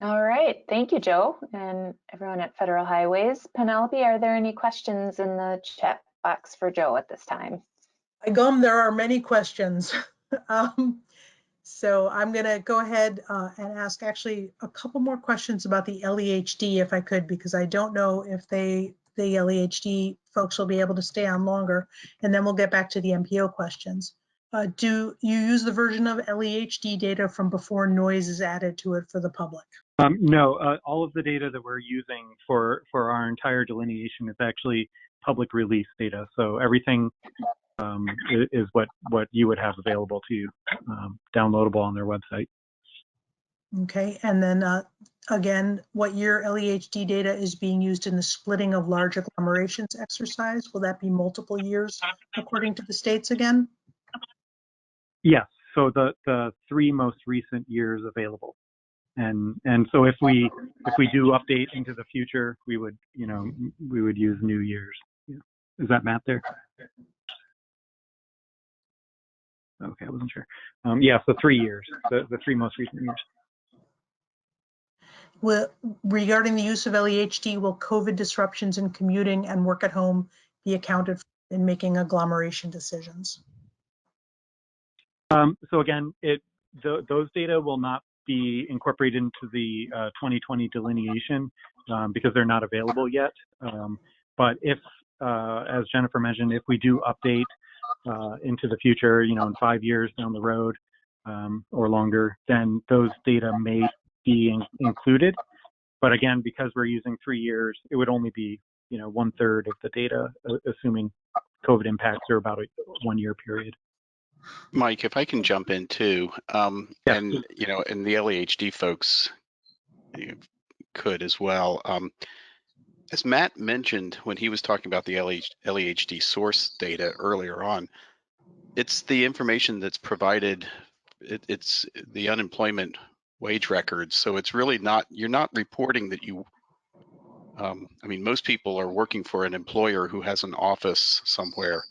All right, thank you, Joe, and everyone at Federal Highways. Penelope, are there any questions in the chat box for Joe at this time? There are many questions. So I'm going to go ahead and ask actually a couple more questions about the LEHD, if I could, because I don't know if the LEHD folks will be able to stay on longer, and then we'll get back to the MPO questions. Do you use the version of LEHD data from before noise is added to it for the public? No, all of the data that we're using for our entire delineation is actually public release data. So everything is what you would have available to you, downloadable on their website. Okay, and then again, what year LEHD data is being used in the splitting of large agglomerations exercise? Will that be multiple years according to the states again? Yes, so the 3 most recent years available. And so if we do update into the future, we would use new years. Yeah. Is that Matt there? Okay, I wasn't sure. Yeah, so 3 years, the 3 most recent years. Regarding the use of LEHD, will COVID disruptions in commuting and work at home be accounted for in making agglomeration decisions? So again, those data will not be incorporated into the 2020 delineation because they're not available yet. But if, as Jennifer mentioned, if we do update into the future, in 5 years down the road or longer, then those data may be included. But again, because we're using 3 years, it would only be 1/3 of the data, assuming COVID impacts are about a 1-year period. Mike, if I can jump in too, and the LEHD folks could as well. As Matt mentioned when he was talking about the LEHD source data earlier on, it's the information that's provided. It's the unemployment wage records. So it's really not, you're not reporting that you, most people are working for an employer who has an office somewhere.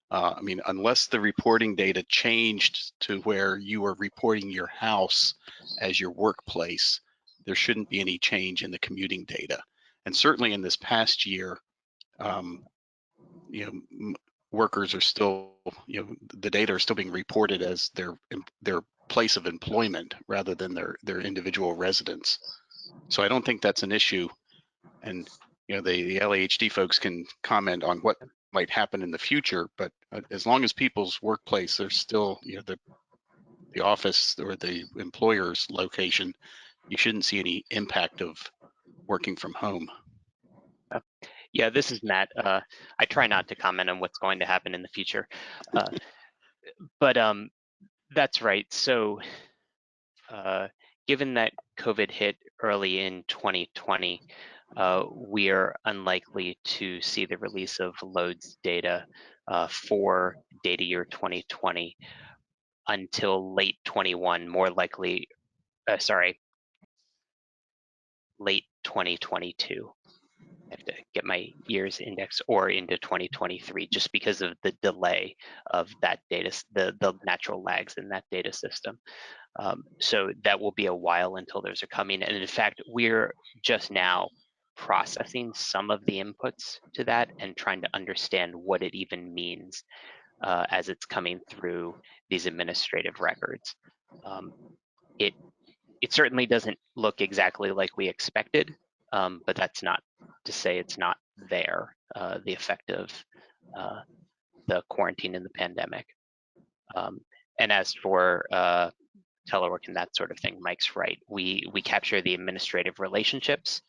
Unless the reporting data changed to where you are reporting your house as your workplace, there shouldn't be any change in the commuting data. And certainly in this past year, workers are still, the data are still being reported as their place of employment rather than their individual residence. So I don't think that's an issue. And the LAHD folks can comment on what might happen in the future, but as long as people's workplace, there's still the office or the employer's location, you shouldn't see any impact of working from home. Yeah, this is Matt. I try not to comment on what's going to happen in the future, but that's right. So given that COVID hit early in 2020, we are unlikely to see the release of loads data for data year 2020 until late 21, more likely, late 2022. I have to get my years index or into 2023 just because of the delay of that data, the natural lags in that data system. So that will be a while until those are coming. And in fact, we're just now processing some of the inputs to that and trying to understand what it even means as it's coming through these administrative records. It certainly doesn't look exactly like we expected, but that's not to say it's not there, the effect of the quarantine and the pandemic. And as for telework and that sort of thing, Mike's right. We capture the administrative relationships.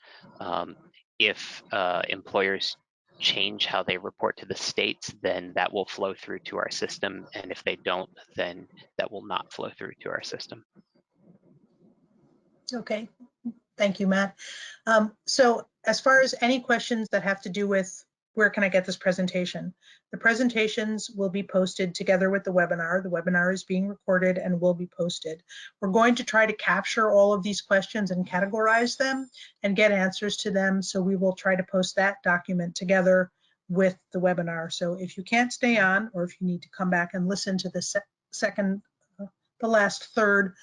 If employers change how they report to the states, then that will flow through to our system. And if they don't, then that will not flow through to our system. Okay, thank you, Matt. So as far as any questions that have to do with where can I get this presentation, the presentations will be posted together with the webinar. The webinar is being recorded and will be posted. We're going to try to capture all of these questions and categorize them and get answers to them. So we will try to post that document together with the webinar. So if you can't stay on, or if you need to come back and listen to the the last third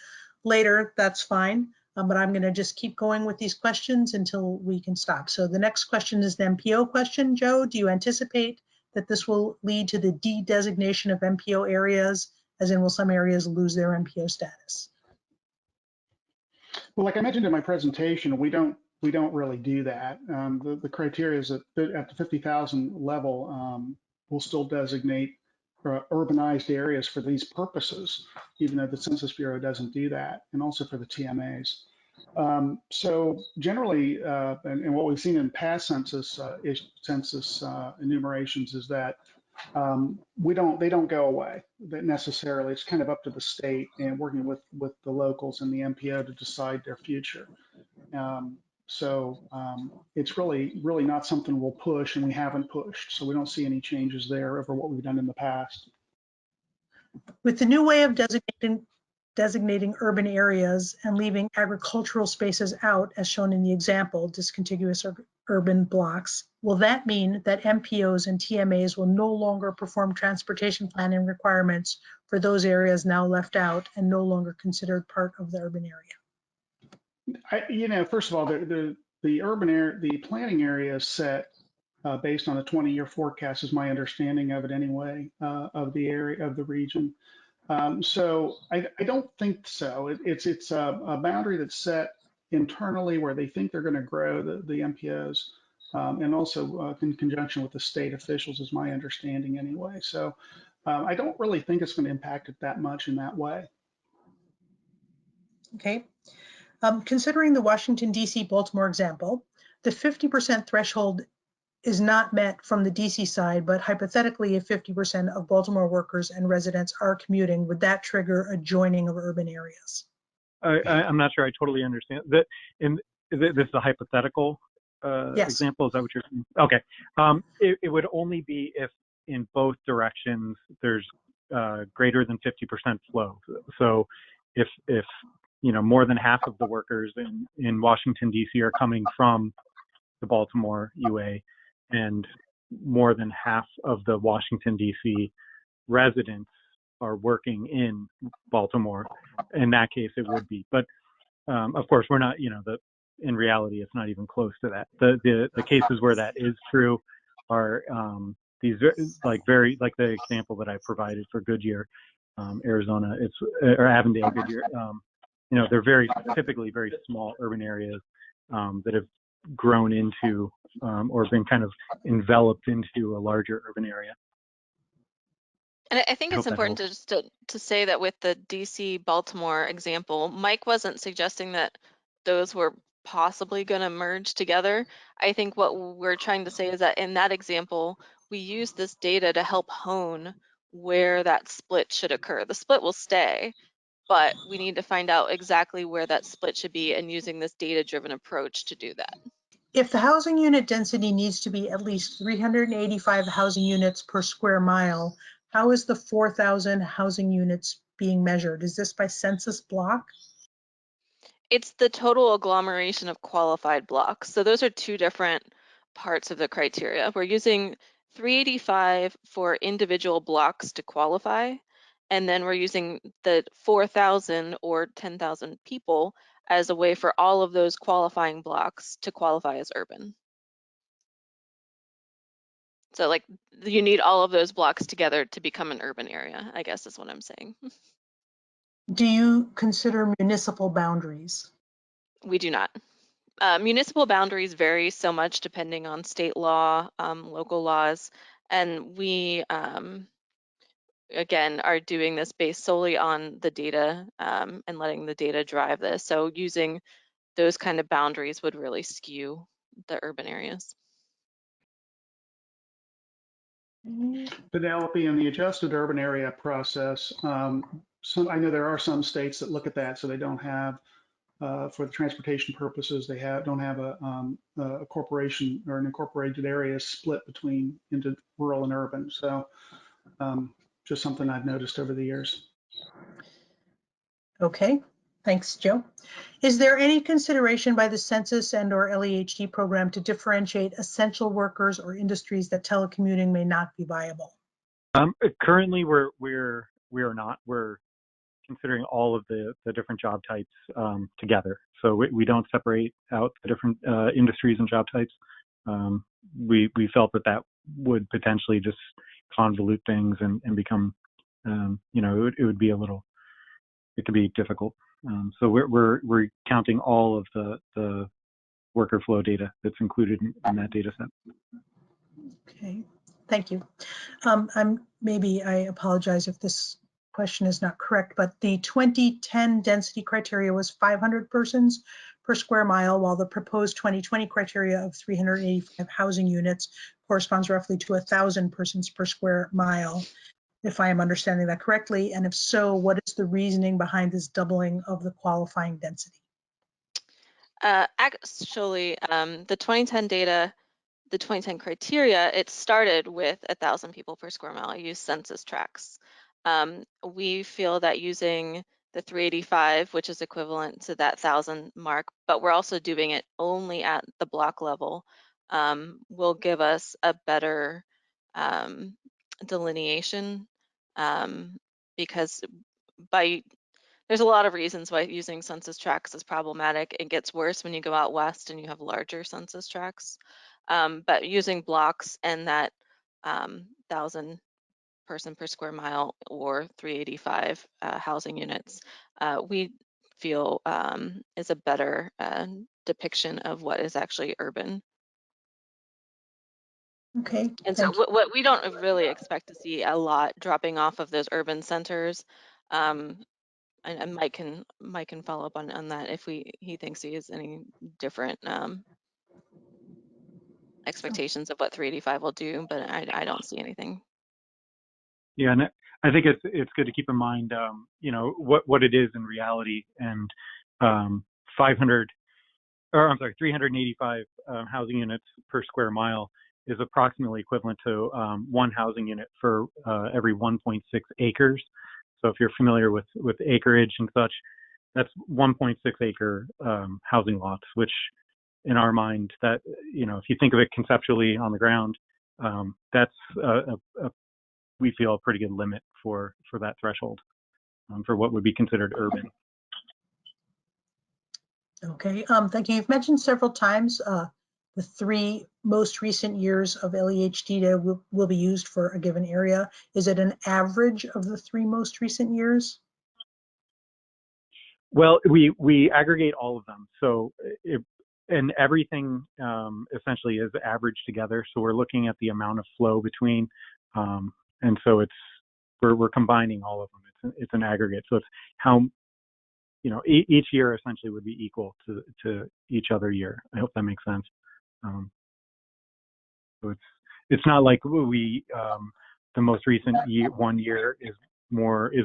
later, that's fine. But I'm going to just keep going with these questions until we can stop. So the next question is the MPO question. Joe, do you anticipate that this will lead to the de-designation of MPO areas, as in will some areas lose their MPO status? Well, like I mentioned in my presentation, we don't really do that. The criteria is that at the 50,000 level, we'll still designate urbanized areas for these purposes, even though the Census Bureau doesn't do that, and also for the TMAs. So generally, and what we've seen in past census enumerations is that they don't go away necessarily. It's kind of up to the state and working with the locals and the MPO to decide their future. It's really not something we'll push, and we haven't pushed. So we don't see any changes there over what we've done in the past. With the new way of designating urban areas and leaving agricultural spaces out, as shown in the example, discontiguous urban blocks, will that mean that MPOs and TMAs will no longer perform transportation planning requirements for those areas now left out and no longer considered part of the urban area? First of all, the planning area is set based on a 20-year forecast, is my understanding of it anyway, of the area of the region. So I don't think so. It's a boundary that's set internally where they think they're going to grow the MPOs, and also in conjunction with the state officials, is my understanding anyway. So I don't really think it's going to impact it that much in that way. Okay. Considering the Washington, D.C., Baltimore example, the 50% threshold is not met from the DC side, but hypothetically, if 50% of Baltimore workers and residents are commuting, would that trigger a joining of urban areas? I'm not sure I totally understand that. This is a hypothetical Yes. example. Is that what you're saying? Okay. It would only be if in both directions there's greater than 50% flow. So if more than half of the workers in Washington, D.C. are coming from the Baltimore UA, and more than half of the Washington, D.C. residents are working in Baltimore, in that case, it would be. But of course, we're not, in reality, it's not even close to that. The cases where that is true are these like the example that I provided for Goodyear, Arizona, or Avondale, Goodyear. You know, they're typically very small urban areas that have grown into or been kind of enveloped into a larger urban area. And I think it's important to just to say that with the DC Baltimore example, Mike wasn't suggesting that those were possibly going to merge together. I think what we're trying to say is that in that example, we use this data to help hone where that split should occur. The split will stay, but we need to find out exactly where that split should be and using this data-driven approach to do that. If the housing unit density needs to be at least 385 housing units per square mile, how is the 4,000 housing units being measured? Is this by census block? It's the total agglomeration of qualified blocks. So those are two different parts of the criteria. We're using 385 for individual blocks to qualify, and then we're using the 4,000 or 10,000 people as a way for all of those qualifying blocks to qualify as urban. So like you need all of those blocks together to become an urban area, I guess is what I'm saying. Do you consider municipal boundaries? We do not. Municipal boundaries vary so much depending on state law, local laws, and we, again, are doing this based solely on the data and letting the data drive this. So using those kind of boundaries would really skew the urban areas. Penelope, in the adjusted urban area process, I know there are some states that look at that, so they don't have, for the transportation purposes, they don't have a corporation or an incorporated area split into rural and urban. So just something I've noticed over the years. Okay, thanks, Joe. Is there any consideration by the census and/or LEHD program to differentiate essential workers or industries that telecommuting may not be viable? Currently, we are not. We're considering all of the different job types together. So we don't separate out the different industries and job types. We felt that would potentially just convolute things and become, you know, it would be it could be difficult. So we're counting all of the worker flow data that's included in that data set. Okay, thank you. I apologize if this question is not correct, but the 2010 density criteria was 500 persons per square mile, while the proposed 2020 criteria of 385 housing units corresponds roughly to 1,000 persons per square mile, if I am understanding that correctly. And if so, what is the reasoning behind this doubling of the qualifying density? Actually, the 2010 data, the 2010 criteria, it started with 1,000 people per square mile. I use census tracts. We feel that using the 385, which is equivalent to that 1,000 mark, but we're also doing it only at the block level, will give us a better delineation because there's a lot of reasons why using census tracts is problematic. It gets worse when you go out west and you have larger census tracts. But using blocks and that 1,000 person per square mile or 385 housing units, we feel is a better depiction of what is actually urban. Okay. And so what we don't really expect to see a lot dropping off of those urban centers. And Mike can follow up on that if he thinks he has any different expectations of what 385 will do, but I don't see anything. Yeah, and I think it's good to keep in mind, you know, what it is in reality, and 385 housing units per square mile is approximately equivalent to one housing unit for every 1.6 acres. So if you're familiar with acreage and such, that's 1.6 acre housing lots, which in our mind, that, you know, if you think of it conceptually on the ground, that's we feel a pretty good limit for that threshold for what would be considered urban. Okay, thank you. You've mentioned several times the 3 most recent years of LEH data will be used for a given area? Is it an average of the 3 most recent years? Well, we aggregate all of them. So and everything essentially is averaged together. So we're looking at the amount of flow between, and so we're combining all of them. It's an aggregate. So it's how, you know, each year essentially would be equal to each other year. I hope that makes sense. So it's not like the most recent year, 1 year is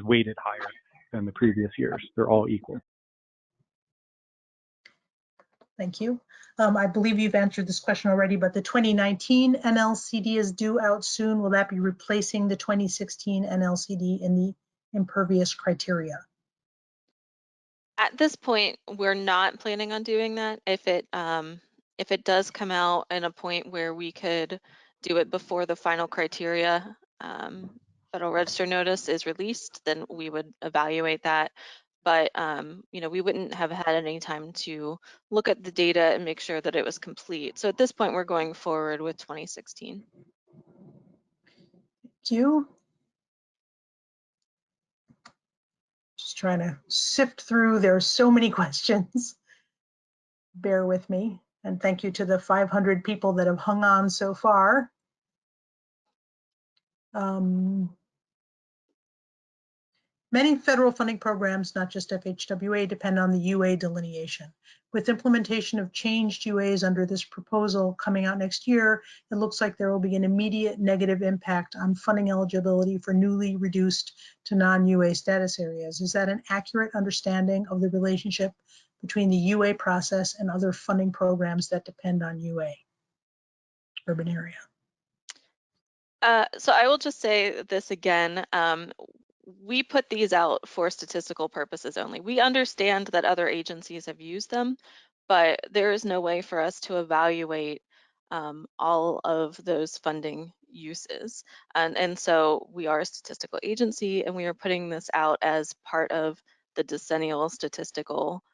weighted higher than the previous years. They're all equal. Thank you. I believe you've answered this question already, but the 2019 NLCD is due out soon. Will that be replacing the 2016 NLCD in the impervious criteria? At this point, we're not planning on doing that. If it does come out in a point where we could do it before the final criteria Federal Register notice is released, then we would evaluate that. But you know, we wouldn't have had any time to look at the data and make sure that it was complete. So at this point, we're going forward with 2016. Thank you. Just trying to sift through. There are so many questions. Bear with me. And thank you to the 500 people that have hung on so far. Many federal funding programs, not just FHWA, depend on the UA delineation. With implementation of changed UAs under this proposal coming out next year, it looks like there will be an immediate negative impact on funding eligibility for newly reduced to non-UA status areas. Is that an accurate understanding of the relationship between the UA process and other funding programs that depend on UA, urban area? So I will just say this again. We put these out for statistical purposes only. We understand that other agencies have used them, but there is no way for us to evaluate all of those funding uses. And so we are a statistical agency, and we are putting this out as part of the decennial statistical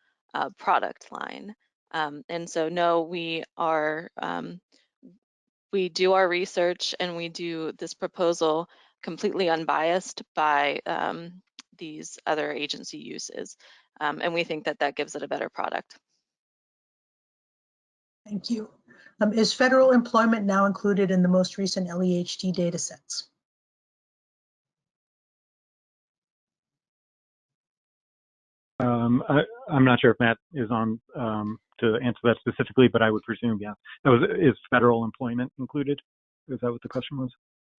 product line. And so no, we are we do our research and we do this proposal completely unbiased by these other agency uses. And we think that that gives it a better product. Thank you. Is federal employment now included in the most recent LEHD data sets? I'm not sure if Matt is on to answer that specifically, but I would presume, yeah. Is federal employment included? Is that what the question was?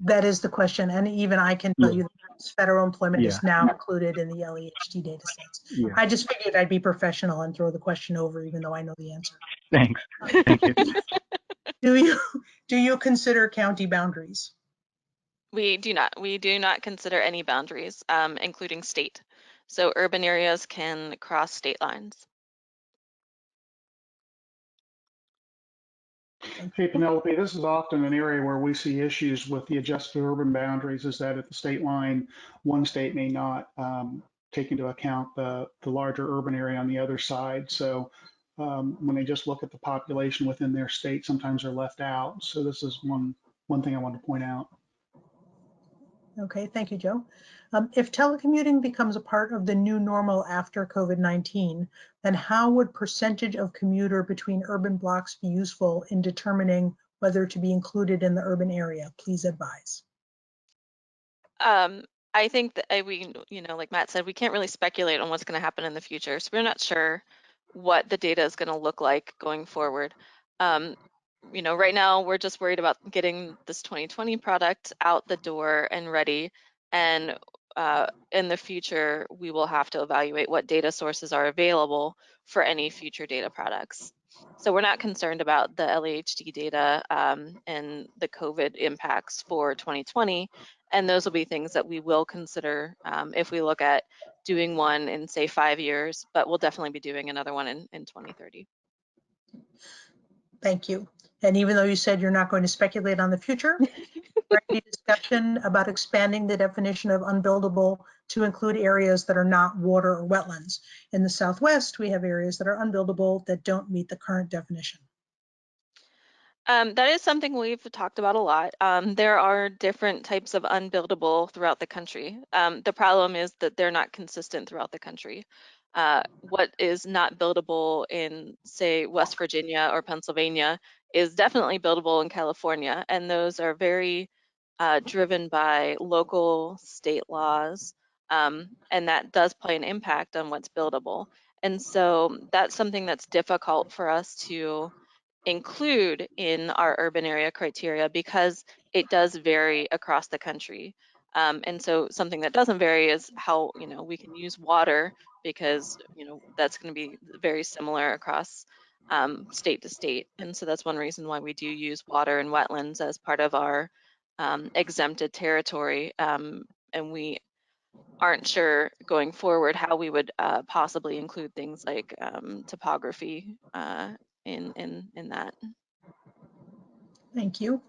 That is the question, and even I can tell you that federal employment is now included in the LEHD data sets. Yeah. I just figured I'd be professional and throw the question over, even though I know the answer. Thanks. Thank you. Do you consider county boundaries? We do not. We do not consider any boundaries, including state. So urban areas can cross state lines. Hey, Penelope, this is often an area where we see issues with the adjusted urban boundaries, is that at the state line, one state may not take into account the larger urban area on the other side. So when they just look at the population within their state, sometimes they're left out. So this is one thing I wanted to point out. Okay, thank you, Joe. If telecommuting becomes a part of the new normal after COVID-19, then how would percentage of commuter between urban blocks be useful in determining whether to be included in the urban area? Please advise. I think that we, you know, like Matt said, we can't really speculate on what's going to happen in the future. So we're not sure what the data is going to look like going forward. You know, right now we're just worried about getting this 2020 product out the door and ready. And in the future, we will have to evaluate what data sources are available for any future data products. So we're not concerned about the LEHD data and the COVID impacts for 2020. And those will be things that we will consider if we look at doing one in, say, 5 years, but we'll definitely be doing another one in 2030. Thank you. And even though you said you're not going to speculate on the future, there any discussion about expanding the definition of unbuildable to include areas that are not water or wetlands? In the Southwest, we have areas that are unbuildable that don't meet the current definition. That is something we've talked about a lot. There are different types of unbuildable throughout the country. The problem is that they're not consistent throughout the country. What is not buildable in, say, West Virginia or Pennsylvania is definitely buildable in California, and those are very driven by local state laws, and that does play an impact on what's buildable. And so that's something that's difficult for us to include in our urban area criteria because it does vary across the country. And so something that doesn't vary is how, we can use water because, that's going to be very similar across state to state. And so that's one reason why we do use water and wetlands as part of our exempted territory. And we aren't sure going forward how we would possibly include things like topography in that. Thank you.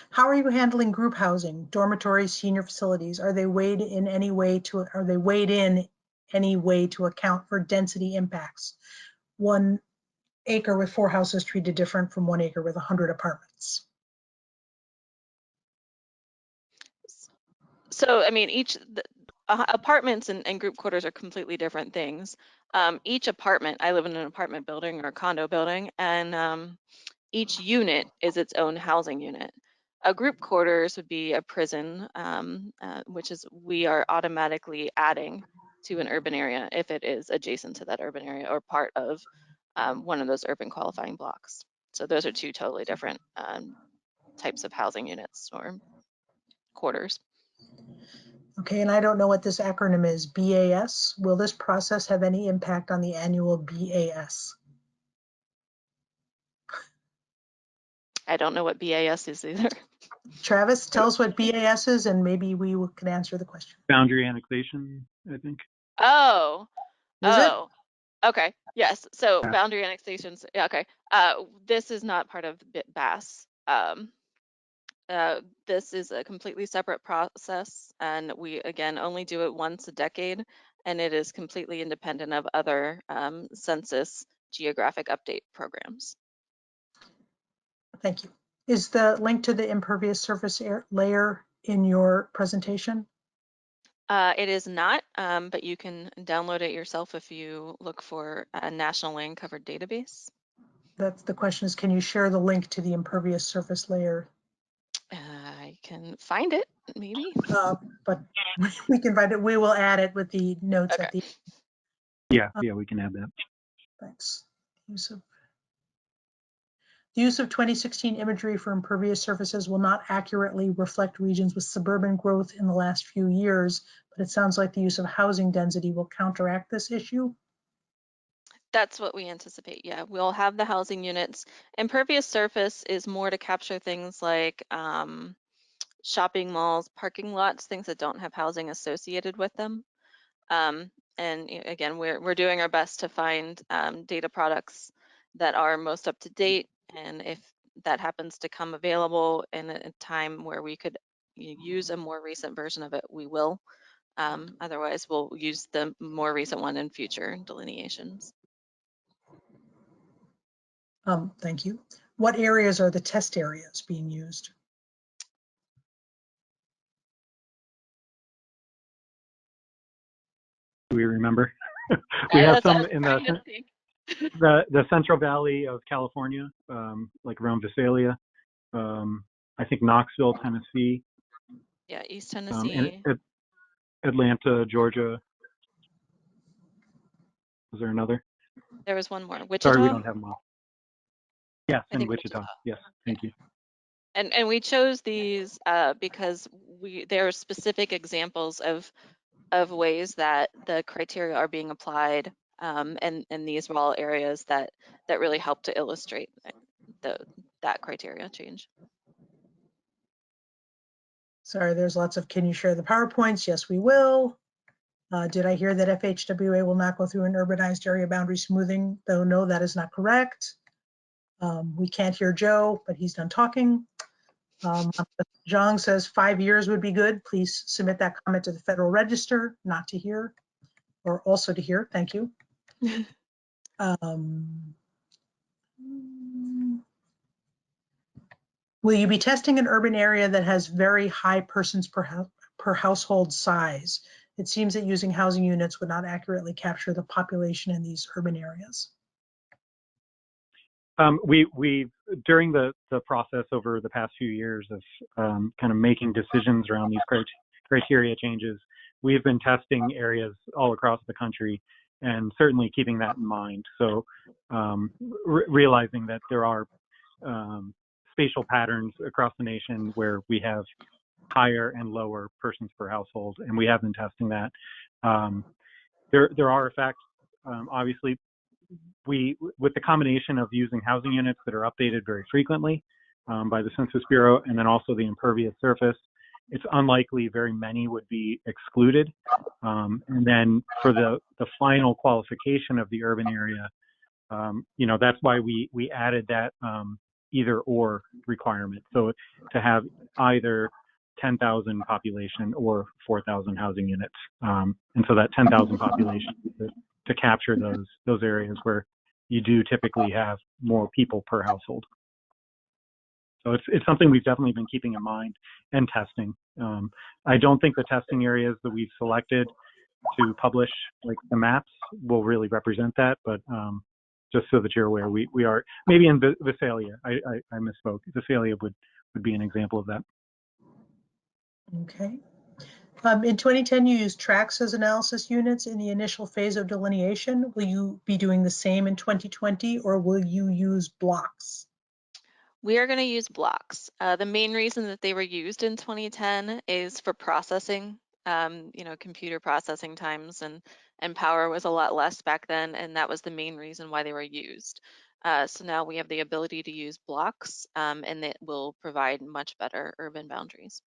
How are you handling group housing, dormitories, senior facilities? Are they weighed in any way to account for density impacts? 1 acre with 4 houses treated different from 1 acre with 100 apartments. So, I mean, apartments and group quarters are completely different things. Each apartment, I live in an apartment building or a condo building, and each unit is its own housing unit. A group quarters would be a prison, which is we are automatically adding to an urban area if it is adjacent to that urban area or part of one of those urban qualifying blocks. So those are two totally different types of housing units or quarters. Okay, and I don't know what this acronym is, BAS. Will this process have any impact on the annual BAS? I don't know what BAS is either. Travis, tell us what BAS is and maybe we can answer the question. Boundary annexation, I think. Oh, Is it? okay, yes. So Yeah. boundary annexations, yeah, okay. This is not part of BAS. This is a completely separate process, and we, again, only do it once a decade, and it is completely independent of other census geographic update programs. Thank you. Is the link to the impervious surface layer in your presentation? It is not, but you can download it yourself if you look for a National Land Covered Database. That's the question is, can you share the link to the impervious surface layer? I can find it, maybe. But we can find it. We will add it with the notes Okay. at the. Yeah, we can add that. Thanks. The use of 2016 imagery for impervious surfaces will not accurately reflect regions with suburban growth in the last few years, but it sounds like the use of housing density will counteract this issue. That's what we anticipate, yeah. We'll have the housing units. Impervious surface is more to capture things like shopping malls, parking lots, things that don't have housing associated with them. And again, we're doing our best to find data products that are most up to date, and if that happens to come available in a time where we could use a more recent version of it, we will. Otherwise, we'll use the more recent one in future delineations. Thank you. What areas are the test areas being used? Do we remember? We have some in the Central Valley of California, like around Visalia. I think Knoxville, Tennessee. Yeah, East Tennessee. And Atlanta, Georgia. Was there another? There was one more. Wichita. Sorry, we don't have them all. Yes, in Wichita. Yes, thank you. And we chose these because there are specific examples of ways that the criteria are being applied, and these are all areas that really help to illustrate that criteria change. Sorry, there's lots of, can you share the PowerPoints? Yes, we will. Did I hear that FHWA will not go through an urbanized area boundary smoothing? Though no, that is not correct. We can't hear Joe, but he's done talking. Zhang says 5 years would be good. Please submit that comment to the Federal Register, not to hear, or also to hear. Thank you. Will you be testing an urban area that has very high persons per household size? It seems that using housing units would not accurately capture the population in these urban areas. We during the process over the past few years of kind of making decisions around these criteria changes, we have been testing areas all across the country, and certainly keeping that in mind. So realizing that there are spatial patterns across the nation where we have higher and lower persons per household, and we have been testing that. There are effects, obviously. With the combination of using housing units that are updated very frequently by the Census Bureau, and then also the impervious surface, it's unlikely very many would be excluded. And then for the final qualification of the urban area, you know, that's why we added that either or requirement. So to have either 10,000 population or 4,000 housing units. And so that 10,000 population to capture those areas where you do typically have more people per household. So it's something we've definitely been keeping in mind and testing. I don't think the testing areas that we've selected to publish, like the maps, will really represent that, but just so that you're aware, we are maybe in Visalia. I misspoke. Visalia would be an example of that. Okay. In 2010, you used tracks as analysis units in the initial phase of delineation. Will you be doing the same in 2020, or will you use blocks? We are going to use blocks. The main reason that they were used in 2010 is for processing. You know, computer processing times and power was a lot less back then, and that was the main reason why they were used. So now we have the ability to use blocks, and it will provide much better urban boundaries.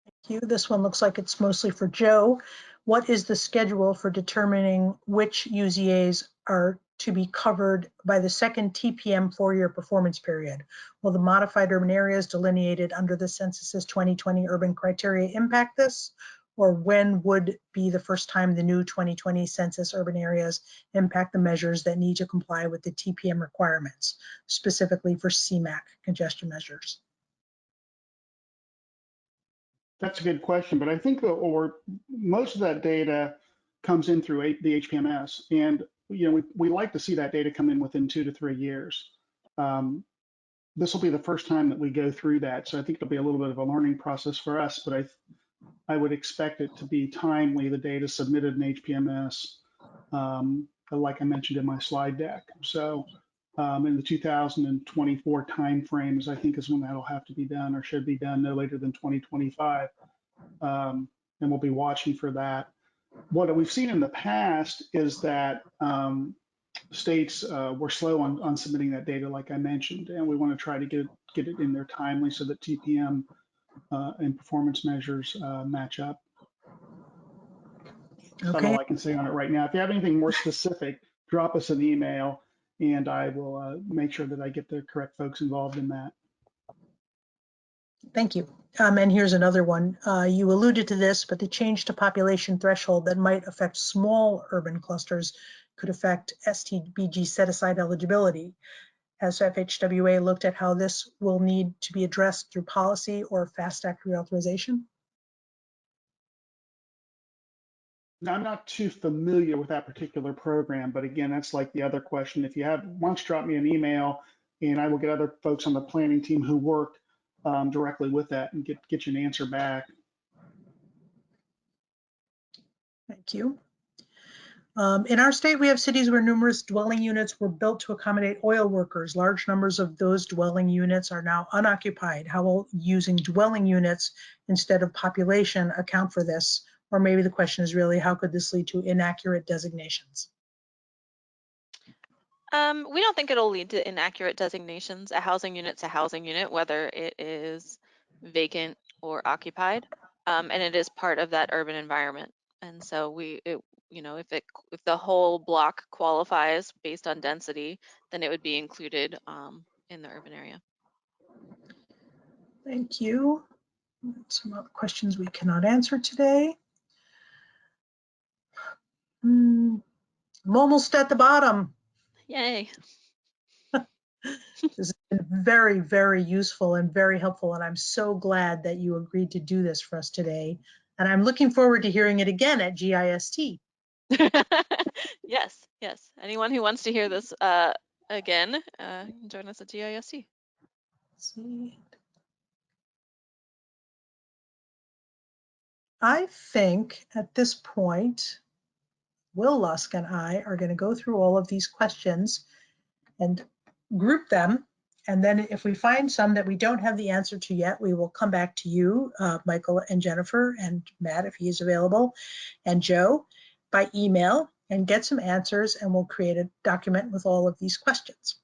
Thank you. This one looks like it's mostly for Joe. What is the schedule for determining which UZAs are to be covered by the second TPM 4-year performance period? Will the modified urban areas delineated under the Census's 2020 urban criteria impact this? Or when would be the first time the new 2020 Census urban areas impact the measures that need to comply with the TPM requirements, specifically for CMAQ congestion measures? That's a good question, but I think most of that data comes in through the HPMS, and you know we like to see that data come in within 2 to 3 years. This will be the first time that we go through that, so I think it'll be a little bit of a learning process for us. But I would expect it to be timely, the data submitted in HPMS, like I mentioned in my slide deck. So in the 2024 timeframes, I think is when that'll have to be done, or should be done no later than 2025. And we'll be watching for that. What we've seen in the past is that states were slow on submitting that data, like I mentioned, and we want to try to get it in there timely so that TPM and performance measures match up. That's all I can say on it right now. If you have anything more specific, drop us an email, and I will make sure that I get the correct folks involved in that. Thank you. And here's another one. You alluded to this, but the change to population threshold that might affect small urban clusters could affect STBG set-aside eligibility. Has FHWA looked at how this will need to be addressed through policy or FAST Act reauthorization? Now, I'm not too familiar with that particular program, but again, that's like the other question. If you have, why don't you drop me an email, and I will get other folks on the planning team who work directly with that and get you an answer back. Thank you. In our state, we have cities where numerous dwelling units were built to accommodate oil workers. Large numbers of those dwelling units are now unoccupied. How will using dwelling units instead of population account for this? Or maybe the question is really, how could this lead to inaccurate designations? We don't think it'll lead to inaccurate designations. A housing unit's a housing unit, whether it is vacant or occupied, and it is part of that urban environment. And so you know, if the whole block qualifies based on density, then it would be included in the urban area. Thank you. Some other questions we cannot answer today. I'm almost at the bottom. Yay. This has been very, very useful and very helpful, and I'm so glad that you agreed to do this for us today. And I'm looking forward to hearing it again at GIST. Yes, yes. Anyone who wants to hear this again, can join us at GIST. Let's see. I think at this point, Will Lusk and I are going to go through all of these questions and group them. And then if we find some that we don't have the answer to yet, we will come back to you, Michael and Jennifer and Matt, if he is available, and Joe by email and get some answers, and we'll create a document with all of these questions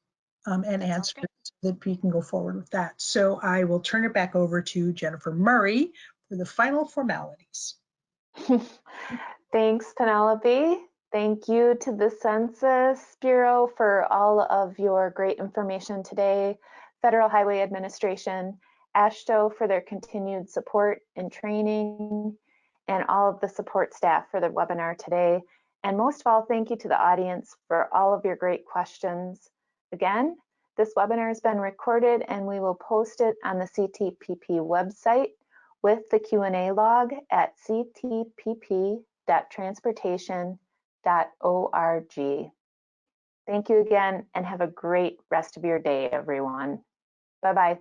and answers so that we can go forward with that. So I will turn it back over to Jennifer Murray for the final formalities. Thanks, Penelope. Thank you to the Census Bureau for all of your great information today, Federal Highway Administration, AASHTO for their continued support and training, and all of the support staff for the webinar today. And most of all, thank you to the audience for all of your great questions. Again, this webinar has been recorded and we will post it on the CTPP website with the Q&A log at ctpp.transportation.org. Thank you again and have a great rest of your day, everyone. Bye-bye.